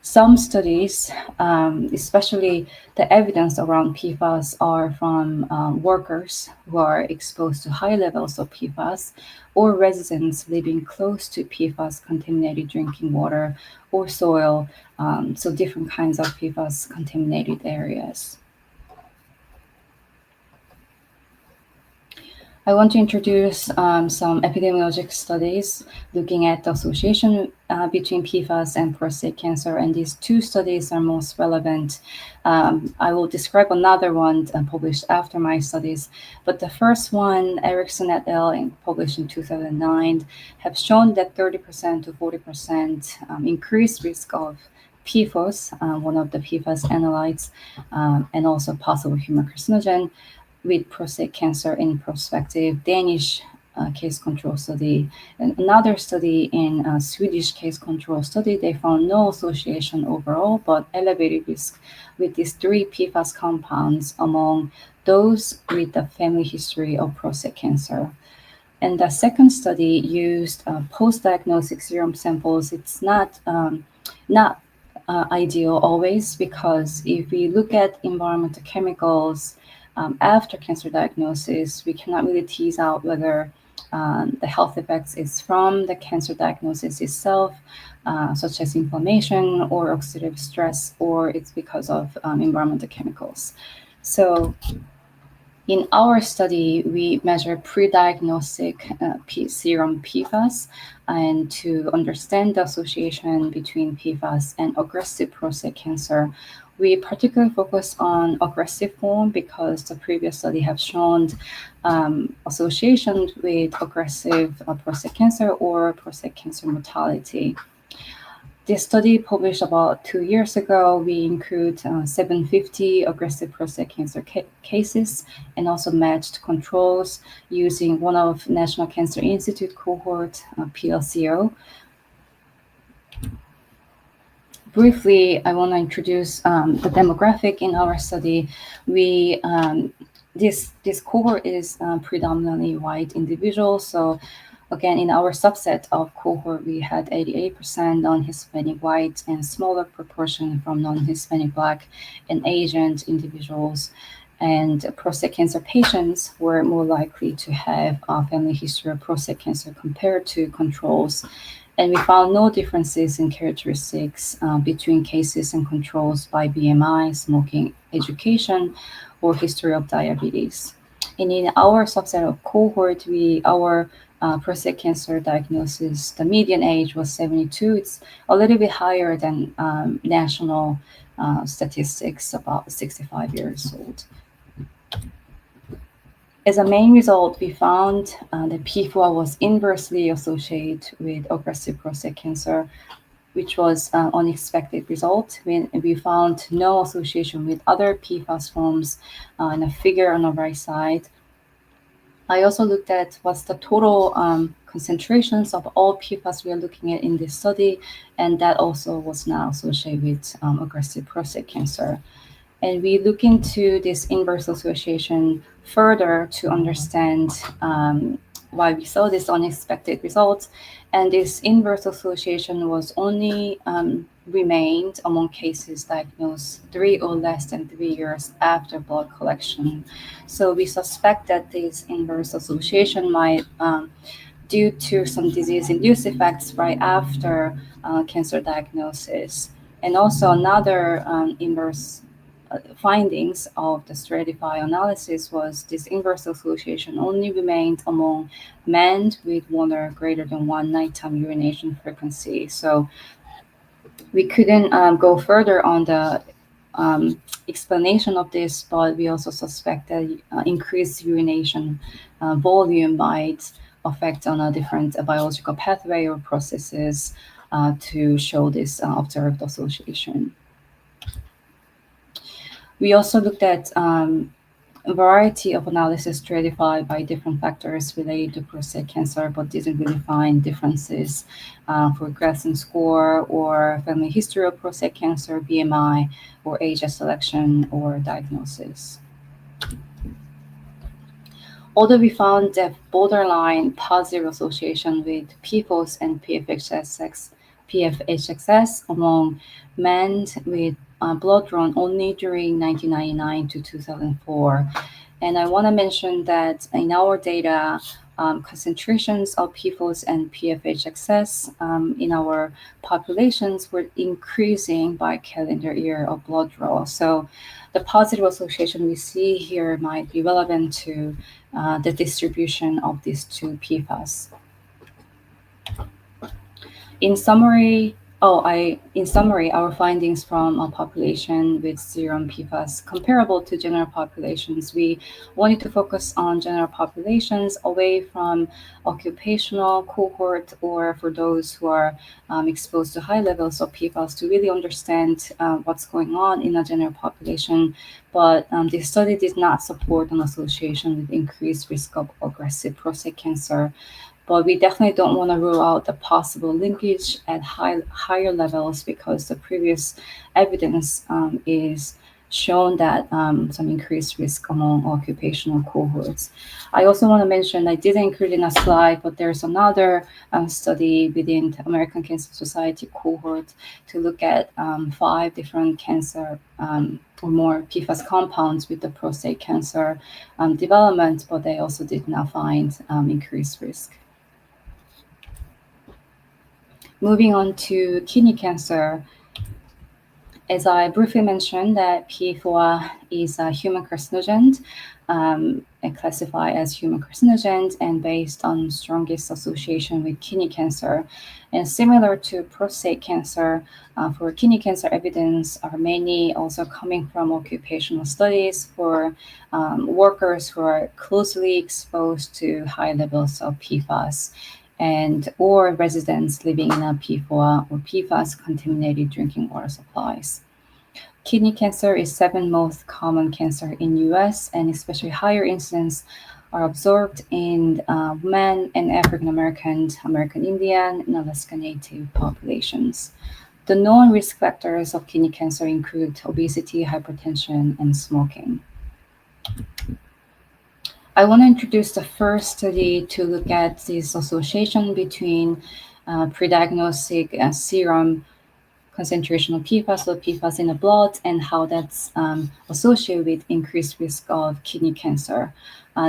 Some studies, especially the evidence around PFAS, are from workers who are exposed to high levels of PFAS or residents living close to PFAS contaminated drinking water or soil, so different kinds of PFAS contaminated areas. I want to introduce some epidemiologic studies looking at the association between PFAS and prostate cancer, and these two studies are most relevant. I will describe another one published after my studies, but the first one, Erickson et al., published in 2009, have shown that 30% to 40% increased risk of PFOS, one of the PFAS analytes, and also possible human carcinogen, with prostate cancer in prospective Danish case control study. And another study in a Swedish case control study, they found no association overall, but elevated risk with these three PFAS compounds among those with a family history of prostate cancer. And the second study used post-diagnostic serum samples. It's not ideal always, because if we look at environmental chemicals after cancer diagnosis, we cannot really tease out whether the health effects is from the cancer diagnosis itself, such as inflammation or oxidative stress, or it's because of environmental chemicals. So in our study, we measure pre-diagnostic serum PFAS, and to understand the association between PFAS and aggressive prostate cancer, we particularly focus on aggressive form because the previous study have shown associations with aggressive prostate cancer or prostate cancer mortality. This study published about 2 years ago, we include 750 aggressive prostate cancer cases and also matched controls using one of National Cancer Institute cohort, PLCO. Briefly, I want to introduce the demographic in our study. This cohort is predominantly white individuals. So again, in our subset of cohort, we had 88% non-Hispanic white and smaller proportion from non-Hispanic Black and Asian individuals. And prostate cancer patients were more likely to have a family history of prostate cancer compared to controls. And we found no differences in characteristics between cases and controls by BMI, smoking, education, or history of diabetes. And in our subset of cohort, our prostate cancer diagnosis, the median age was 72. It's a little bit higher than national statistics, about 65 years old. As a main result, we found that PFOA was inversely associated with aggressive prostate cancer, which was an unexpected result. We found no association with other PFAS forms in a figure on the right side. I also looked at what's the total concentrations of all PFAS we are looking at in this study, and that also was not associated with aggressive prostate cancer. And we look into this inverse association further to understand why we saw this unexpected results. And this inverse association was only remained among cases diagnosed 3 or less than 3 years after blood collection. So we suspect that this inverse association might due to some disease-induced effects right after cancer diagnosis. And also another inverse findings of the stratify analysis was this inverse association only remained among men with one or greater than one nighttime urination frequency. So we couldn't go further on the explanation of this, but we also suspect that increased urination volume might affect on a different biological pathway or processes to show this observed association. We also looked at a variety of analysis stratified by different factors related to prostate cancer, but didn't really find differences for Gresson score or family history of prostate cancer, BMI, or age of selection or diagnosis. Although we found that borderline positive association with PFOS and PFHXS among men with blood drawn only during 1999 to 2004. And I want to mention that in our data, concentrations of PFOS and PFHXS in our populations were increasing by calendar year of blood draw. So the positive association we see here might be relevant to the distribution of these two PFAS. In summary, our findings from a population with serum PFAS comparable to general populations. We wanted to focus on general populations away from occupational cohort or for those who are exposed to high levels of PFAS to really understand what's going on in a general population. But this study did not support an association with increased risk of aggressive prostate cancer. But we definitely don't want to rule out the possible linkage at higher levels because the previous evidence is shown that some increased risk among occupational cohorts. I also want to mention, I didn't include in a slide, but there's another study within the American Cancer Society cohort to look at 5 different cancer or more PFAS compounds with the prostate cancer development, but they also did not find increased risk. Moving on to kidney cancer, as I briefly mentioned, that PFOA is a human carcinogen, and classified as human carcinogen and based on strongest association with kidney cancer. And similar to prostate cancer, for kidney cancer evidence are mainly also coming from occupational studies for workers who are closely exposed to high levels of PFAS and or residents living in a PFOA or PFAS contaminated drinking water supplies. Kidney cancer is 7th most common cancer in US, and especially higher incidence are observed in women and African American, American Indian, and Alaska Native populations. The known risk factors of kidney cancer include obesity, hypertension, and smoking. I want to introduce the first study to look at this association between pre-diagnostic serum concentration of PFAS or PFAS in the blood and how that's associated with increased risk of kidney cancer.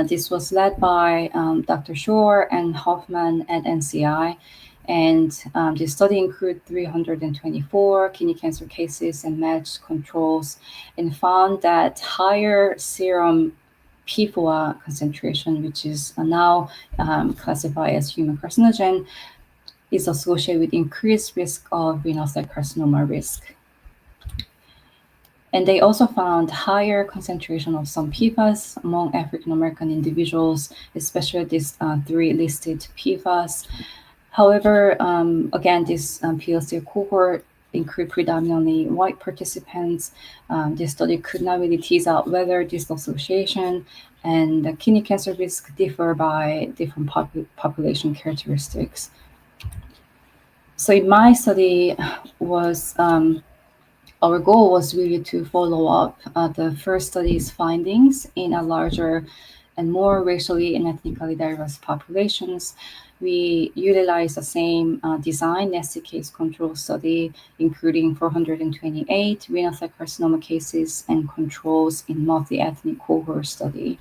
This was led by Dr. Shore and Hoffman at NCI. And the study included 324 kidney cancer cases and matched controls and found that higher serum PFOA concentration, which is now classified as human carcinogen, is associated with increased risk of renal cell carcinoma risk. And they also found higher concentration of some PFAS among African American individuals, especially these 3 listed PFAS. However, again, this PLC cohort include predominantly white participants. This study could not really tease out whether this association and the kidney cancer risk differ by different population characteristics. So in my study was, our goal was really to follow up the first study's findings in a larger and more racially and ethnically diverse populations. We utilize the same design, nested case control study, including 428 renal cell carcinoma cases and controls in multi-ethnic cohort study.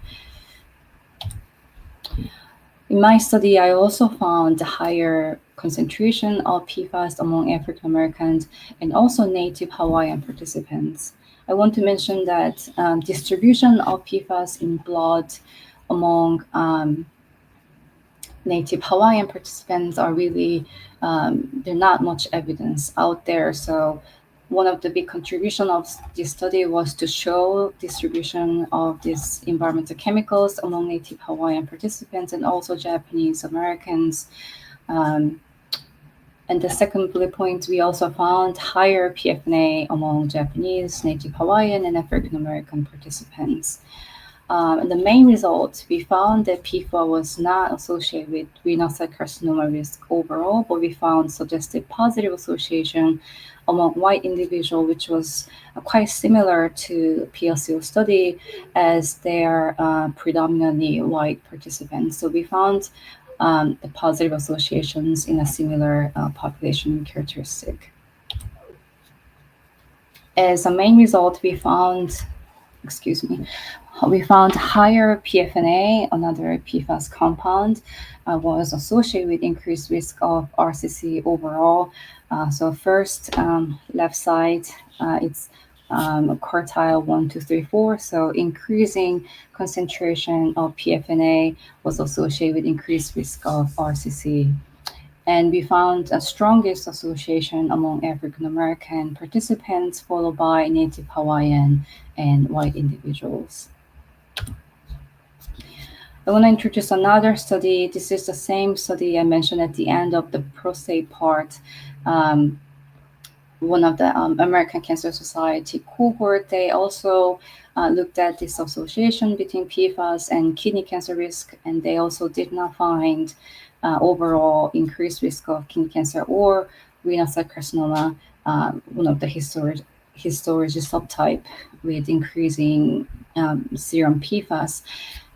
In my study, I also found a higher concentration of PFAS among African Americans and also Native Hawaiian participants. I want to mention that distribution of PFAS in blood among Native Hawaiian participants are really, there's not much evidence out there. So one of the big contribution of this study was to show distribution of these environmental chemicals among Native Hawaiian participants and also Japanese Americans. And the second bullet point, we also found higher PFNA among Japanese, Native Hawaiian, and African American participants. And the main result, we found that PFAS was not associated with renal cell carcinoma risk overall, but we found suggested positive association among white individuals, which was quite similar to PLCO study as they are predominantly white participants. So we found the positive associations in a similar population characteristic. As a main result, we found higher PFNA, another PFAS compound, was associated with increased risk of RCC overall. So first, left side, it's quartile 1, 2, 3, 4. So increasing concentration of PFNA was associated with increased risk of RCC. And we found a strongest association among African American participants, followed by Native Hawaiian and white individuals. I want to introduce another study. This is the same study I mentioned at the end of the prostate part. One of the American Cancer Society cohort, they also looked at this association between PFAS and kidney cancer risk, and they also did not find overall increased risk of kidney cancer or renal cell carcinoma, one of the histology subtype with increasing serum PFAS.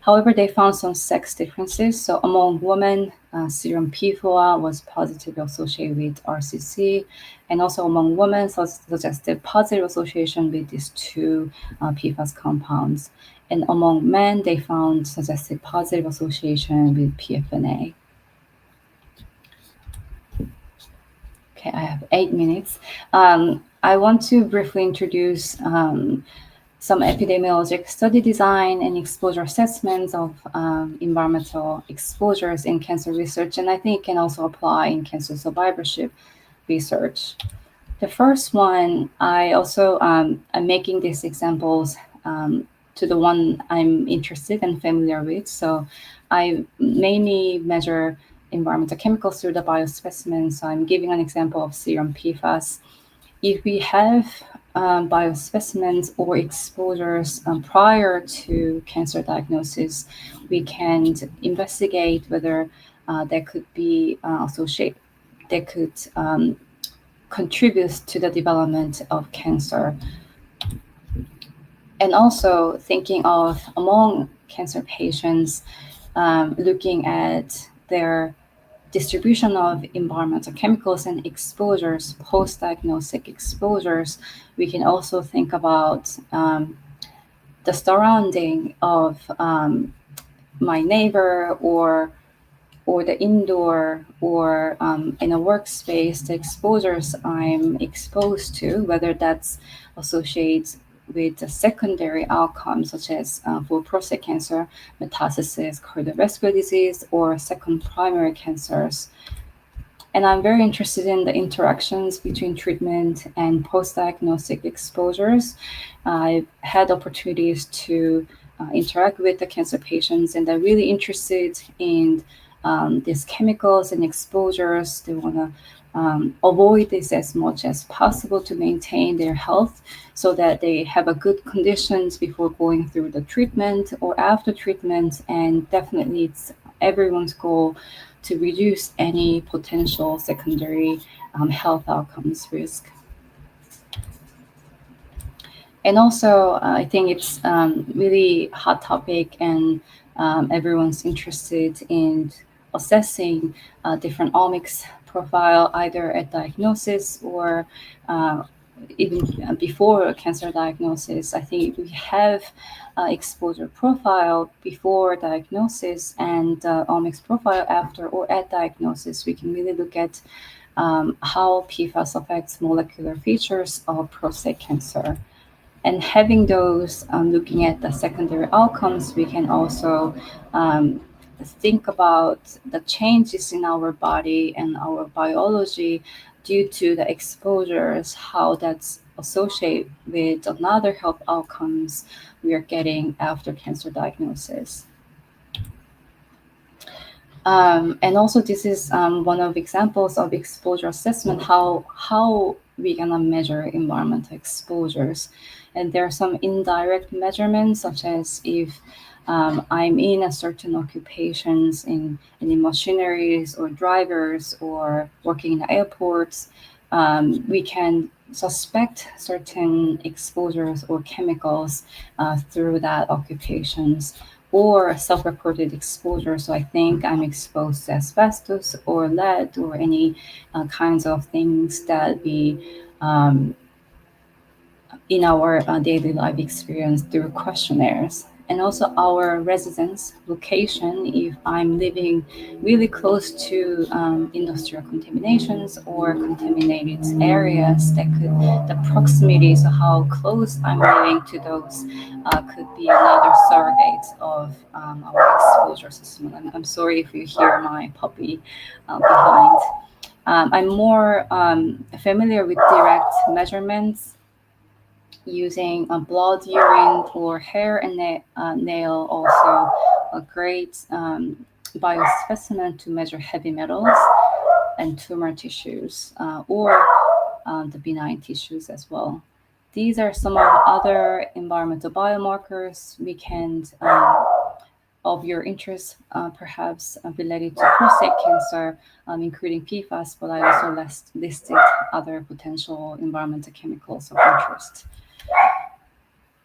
However, they found some sex differences. So among women, serum PFOA was positively associated with RCC, and also among women, suggested positive association with these two PFAS compounds. And among men, they found suggested positive association with PFNA. Okay, I have 8 minutes. I want to briefly introduce some epidemiologic study design and exposure assessments of environmental exposures in cancer research, and I think it can also apply in cancer survivorship research. The first one, I also am making these examples to the one I'm interested and familiar with. So I mainly measure environmental chemicals through the biospecimen. So I'm giving an example of serum PFAS. If we have biospecimens or exposures prior to cancer diagnosis, we can investigate whether that could be associated, that could contribute to the development of cancer. And also thinking of among cancer patients, looking at their distribution of environmental chemicals and exposures, post-diagnostic exposures, we can also think about the surrounding of my neighbor or the indoor or in a workspace, the exposures I'm exposed to, whether that's associated with a secondary outcome, such as for prostate cancer, metastasis, cardiovascular disease, or second primary cancers. And I'm very interested in the interactions between treatment and post-diagnostic exposures. I've had opportunities to interact with the cancer patients, and they're really interested in these chemicals and exposures. They want to avoid this as much as possible to maintain their health so that they have a good conditions before going through the treatment or after treatment. And definitely it's everyone's goal to reduce any potential secondary health outcomes risk. And also, I think it's really hot topic and Everyone's interested in assessing different omics profile, either at diagnosis or even before cancer diagnosis. I think we have exposure profile before diagnosis and omics profile after or at diagnosis. We can really look at how PFAS affects molecular features of prostate cancer. And having those, looking at the secondary outcomes, we can also think about the changes in our body and our biology due to the exposures, how that's associated with another health outcomes we are getting after cancer diagnosis. And also, this is one of examples of exposure assessment, how we gonna measure environmental exposures. And there are some indirect measurements, such as if I'm in a certain occupations in any machineries or drivers or working in airports, we can suspect certain exposures or chemicals through that occupations, or self-reported exposure. So I think I'm exposed to asbestos or lead or any kinds of things that we in our daily life experience through questionnaires. And also our residence location, if I'm living really close to industrial contaminations or contaminated areas, that could, the proximity, so how close I'm living to those could be another surrogate of our exposure assessment. I'm sorry if you hear my puppy behind. I'm more familiar with direct measurements using blood, urine, or hair and nail. Also, a great biospecimen to measure heavy metals and tumor tissues, or the benign tissues as well. These are some of other environmental biomarkers we can of your interest, perhaps related to prostate cancer, including PFAS, but I also listed other potential environmental chemicals of interest.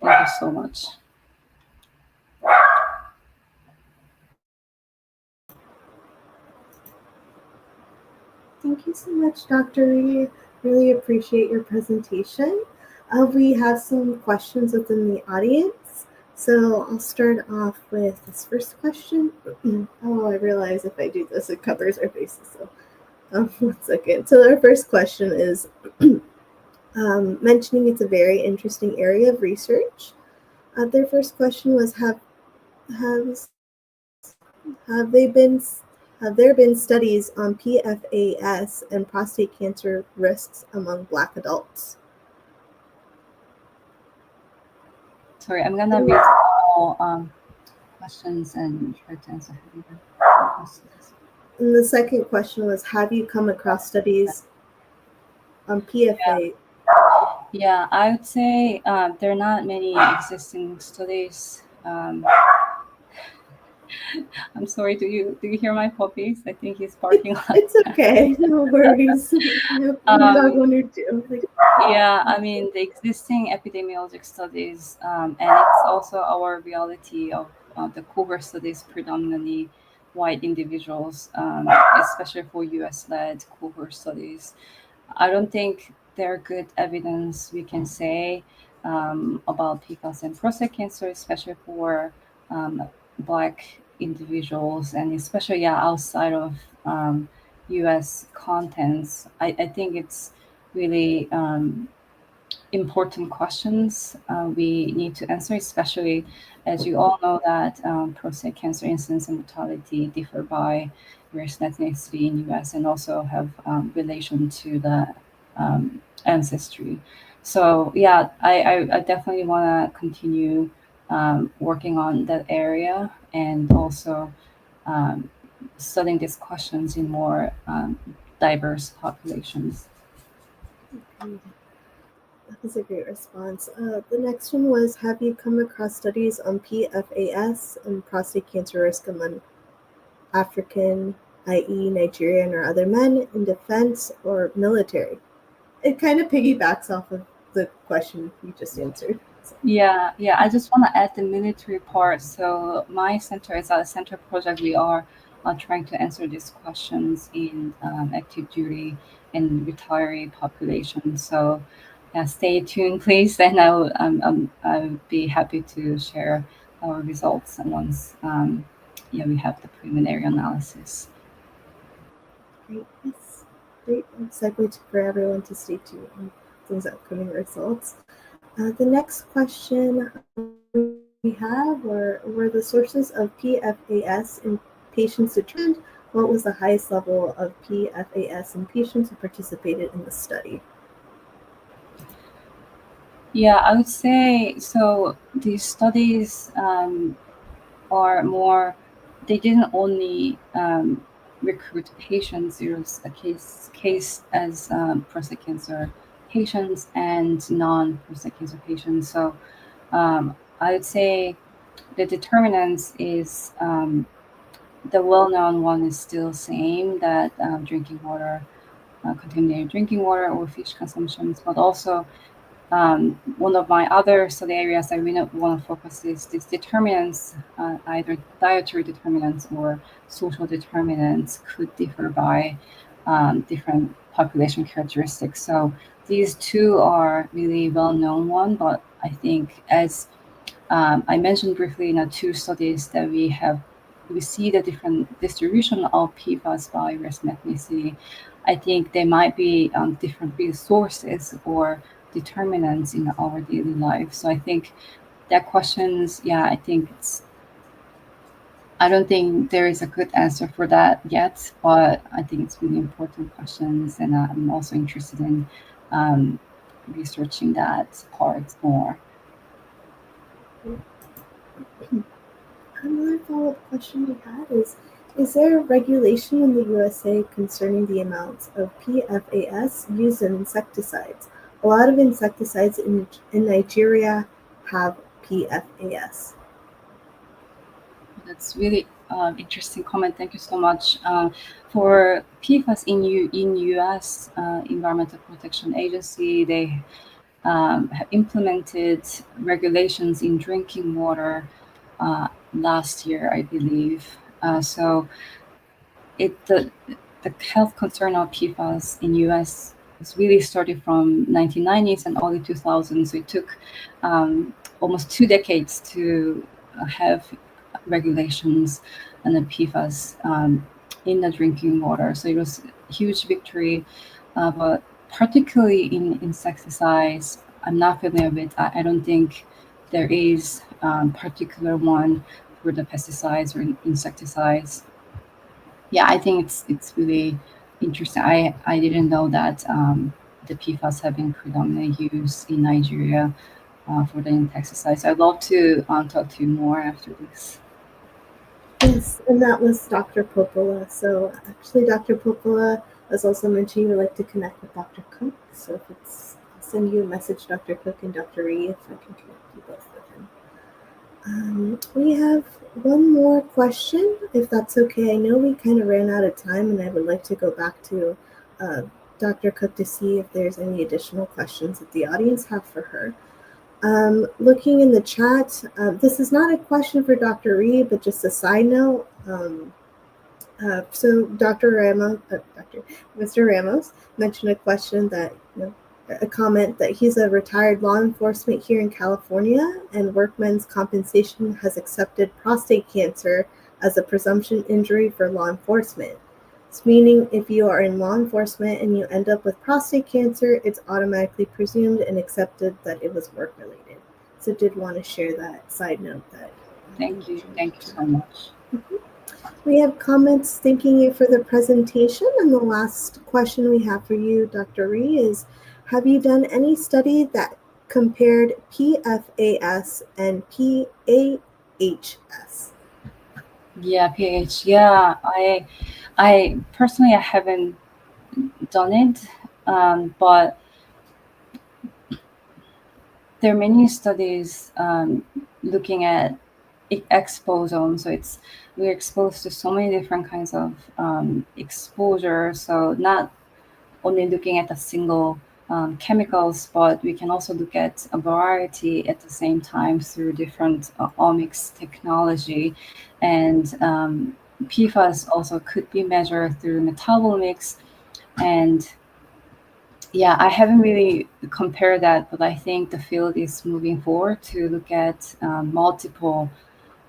Thank you so much. Thank you so much, Dr. We really appreciate your presentation. We have some questions within the audience. So I'll start off with this first question. Oh, I realize if I do this, it covers our faces. So 1 second. So our first question is mentioning it's a very interesting area of research. Their first question was, have there been studies on PFAS and prostate cancer risks among Black adults? Sorry, I'm gonna read all questions and try to answer. And the second question was, have you come across studies on PFA? Yeah, I would say there are not many existing studies. I'm sorry. Do you hear my puppies? I think he's barking. It's okay. No worries. Dog 1 or 2. Yeah, I mean the existing epidemiologic studies, and it's also our reality of the cohort studies, predominantly white individuals, especially for U.S.-led cohort studies. I don't think there are good evidence we can say about PFAS and prostate cancer, especially for Black individuals, and especially outside of U.S. contents. I think it's really important questions we need to answer, especially as you all know that prostate cancer incidence and mortality differ by race and ethnicity in U.S. and also have relation to the ancestry. So I definitely want to continue working on that area and also studying these questions in more diverse populations. That was a great response. The next one was, have you come across studies on PFAS and prostate cancer risk among African, i.e. Nigerian or other men in defense or military? It kind of piggybacks off of the question you just answered. Yeah, I just want to add the military part. So my center is a center project. We are trying to answer these questions in active duty and retiree population. So yeah, stay tuned, please, and I'll be happy to share our results once yeah, we have the preliminary analysis. Great. Yes. Great segue for everyone to stay tuned on those upcoming results. The next question we have were the sources of PFAS in patients determined? What was the highest level of PFAS in patients who participated in the study? Yeah, I would say so. These studies are more, they didn't only recruit patients. It was a case as prostate cancer patients and non-prostate cancer patients. So I would say the determinants is the well-known one is still same, that drinking water, contaminated drinking water or fish consumptions, but also one of my other study areas I really want to focus is these determinants, either dietary determinants or social determinants, could differ by different population characteristics. So these two are really well-known one, but I think as I mentioned briefly in the two studies that we see the different distribution of PFAS by race and ethnicity. I think there might be different resources or determinants in our daily life. So I think that questions, yeah, I think I don't think there is a good answer for that yet, but I think it's really important questions, and I'm also interested in um, researching that part more. Another follow-up question we had is there a regulation in the USA concerning the amounts of PFAS used in insecticides? A lot of insecticides in Nigeria have PFAS. That's really interesting comment. Thank you so much. For PFAS in US Environmental Protection Agency, they have implemented regulations in drinking water last year, I believe. So the health concern of PFAS in US was really started from 1990s and early 2000s. So it took almost 2 decades to have regulations and the PFAS in the drinking water. So it was a huge victory, but particularly in insecticides, I'm not familiar with. I don't think there is particular one for the pesticides or insecticides. Yeah, I think it's really interesting. I didn't know that the PFAS have been predominantly used in Nigeria for the insecticides. I'd love to talk to you more after this. Yes, and that was Dr. Popola. So actually, Dr. Popola was also mentioned you would like to connect with Dr. Cook. So if it's, I'll send you a message, Dr. Cook and Dr. Ree, if I can connect you both with him. We have one more question, if that's okay. I know we kind of ran out of time, and I would like to go back to uh, Dr. Cook to see if there's any additional questions that the audience have for her. Looking in the chat, this is not a question for Dr. Reed, but just a side note. So Mr. Ramos mentioned a question that, a comment that he's a retired law enforcement here in California, and Workmen's Compensation has accepted prostate cancer as a presumption injury for law enforcement. It's meaning if you are in law enforcement and you end up with prostate cancer, it's automatically presumed and accepted that it was work related. So did want to share that side note that. Thank you so much. We have comments thanking you for the presentation, and the last question we have for you, Dr. Ree, is have you done any study that compared PFAS and PAHS? Yeah, PH. Yeah, I personally I haven't done it, but there are many studies looking at exposome. So we're exposed to so many different kinds of exposure. So not only looking at a single chemicals, but we can also look at a variety at the same time through different omics technology. And PFAS also could be measured through metabolomics. And yeah, I haven't really compared that, but I think the field is moving forward to look at multiple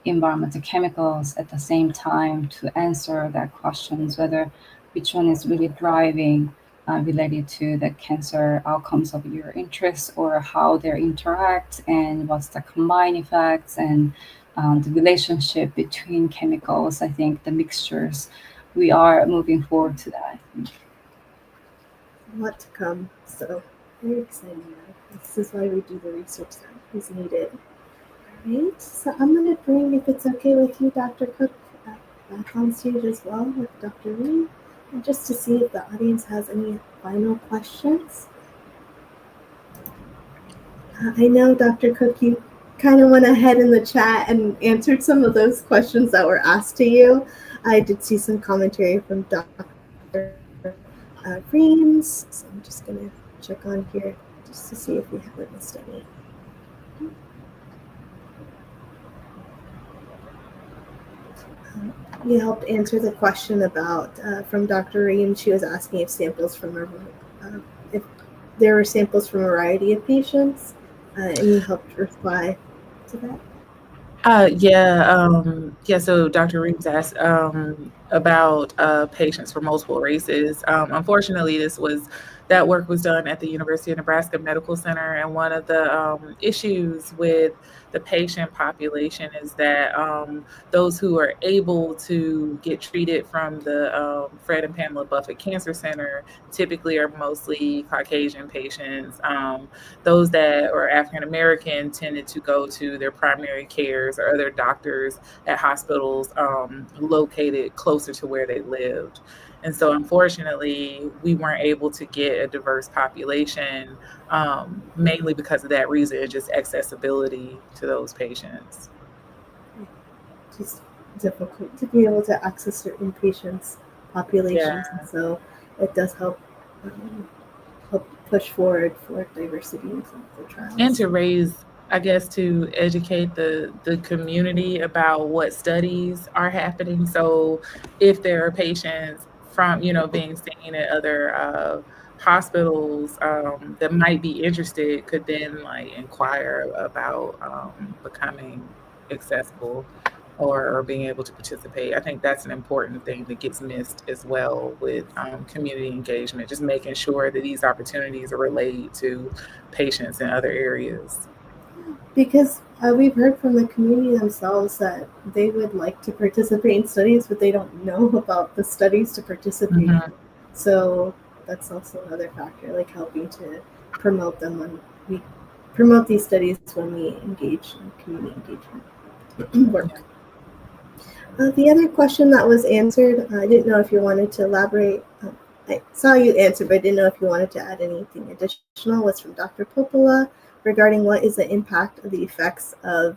environmental chemicals at the same time to answer that questions whether which one is really driving related to the cancer outcomes of your interest or how they interact and what's the combined effects and the relationship between chemicals. I think the mixtures, we are moving forward to that. A lot to come. So very exciting. This is why we do the research that is needed. All right. So I'm going to bring, if it's okay with you, Dr. Cook, back on stage as well with Dr. Reed, and just to see if the audience has any final questions. I know, Dr. Cook, you kind of went ahead in the chat and answered some of those questions that were asked to you. I did see some commentary from Dr. Reams, so I'm just going to check on here just to see if we haven't missed any. You helped answer the question about from Dr. Ream. She was asking if if there were samples from a variety of patients, and you helped reply to that. So Dr. Reeves asked about patients from multiple races. Unfortunately, that work was done at the University of Nebraska Medical Center, and one of the issues with the patient population is that those who are able to get treated from the Fred and Pamela Buffett Cancer Center typically are mostly Caucasian patients. Those that are African American tended to go to their primary cares or other doctors at hospitals located closer to where they lived. And so, unfortunately, we weren't able to get a diverse population, mainly because of that reason, just accessibility to those patients. Just difficult to be able to access certain patients' populations, and so it does help push forward for diversity in clinical trials. And to raise, I guess, to educate the community about what studies are happening. So if there are patients from, being seen at other hospitals that might be interested, could then inquire about becoming accessible or being able to participate. I think that's an important thing that gets missed as well with community engagement, just making sure that these opportunities are relayed to patients in other areas. Because we've heard from the community themselves that they would like to participate in studies, but they don't know about the studies to participate in. So that's also another factor, like helping to promote them when we promote these studies when we engage in community engagement work. The other question that was answered, I didn't know if you wanted to elaborate. I saw you answer, but I didn't know if you wanted to add anything additional, was from Dr. Popola regarding what is the impact of the effects of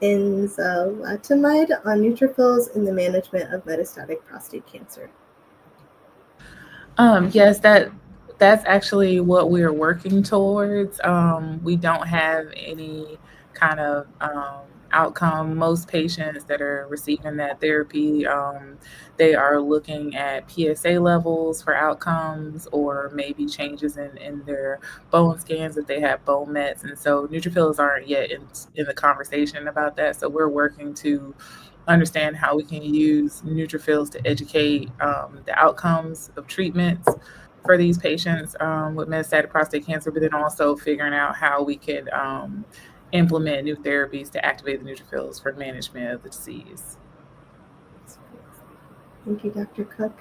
enzalutamide on neutrophils in the management of metastatic prostate cancer. Yes, that's actually what we're working towards. We don't have any kind of outcome. Most patients that are receiving that therapy, they are looking at PSA levels for outcomes or maybe changes in their bone scans if they have bone mets. And so neutrophils aren't yet in the conversation about that. So we're working to understand how we can use neutrophils to educate the outcomes of treatments for these patients with metastatic prostate cancer, but then also figuring out how we could implement new therapies to activate the neutrophils for management of the disease. Thank you, Dr. Cook.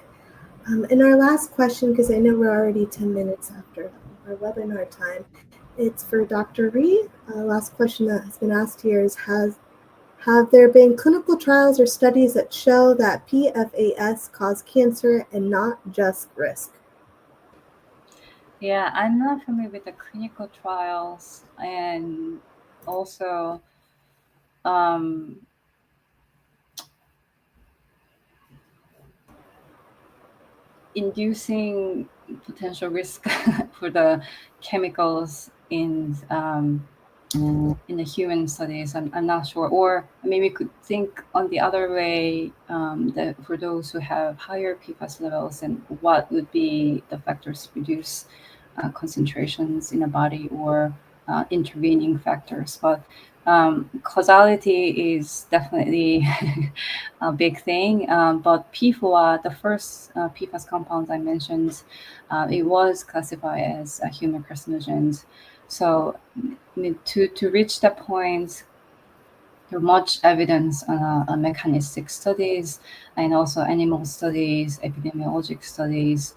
And our last question, because I know we're already 10 minutes after our webinar time, it's for Dr. Ree. Last question that has been asked here is, have there been clinical trials or studies that show that PFAS cause cancer and not just risk? Yeah, I'm not familiar with the clinical trials, and also inducing potential risk for the chemicals in the human studies. I'm not sure. Or maybe could think on the other way, that for those who have higher PFAS levels, and what would be the factors to reduce concentrations in a body, or intervening factors. But causality is definitely a big thing. But PFOA, the first PFAS compound I mentioned, it was classified as a human carcinogen. So to reach that point, there much evidence on mechanistic studies, and also animal studies, epidemiologic studies,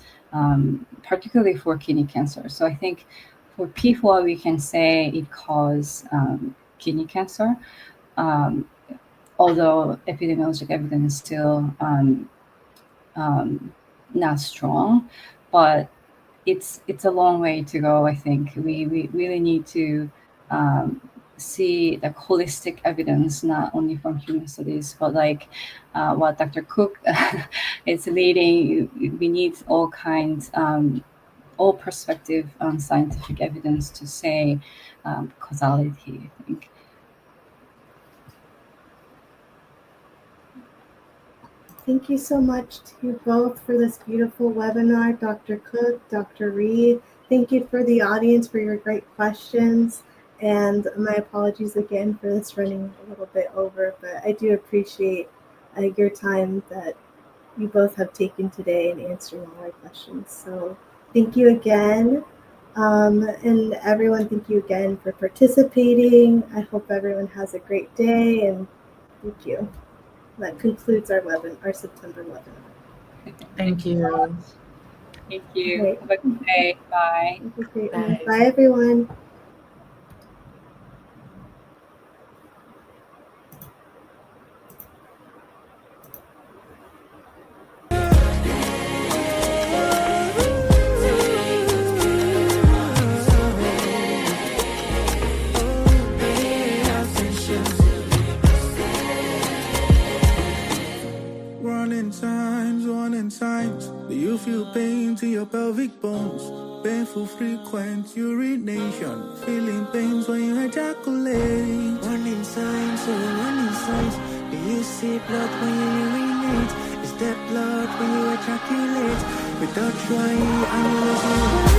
particularly for kidney cancer. So I think for PFOA, we can say it causes kidney cancer, um, although epidemiologic evidence is still not strong. But it's a long way to go. I think we really need to see the holistic evidence, not only from human studies, but like what Dr. Cook is leading. We need all kinds, all perspective scientific evidence to say causality, I think. Thank you so much to you both for this beautiful webinar, Dr. Cook, Dr. Reed. Thank you for the audience for your great questions. And my apologies again for this running a little bit over, but I do appreciate your time that you both have taken today in answering all our questions. So thank you again. And everyone, thank you again for participating. I hope everyone has a great day, and thank you. That concludes our September webinar. Thank you. Thank you. Great. Have a good day. Bye. Have a great Bye. one. Bye, everyone. Warning signs. Do you feel pain to your pelvic bones? Painful, frequent urination. Feeling pains when you ejaculate. Warning signs, warning signs. Do you see blood when you urinate? Is that blood when you ejaculate? Without trying, I'm losing.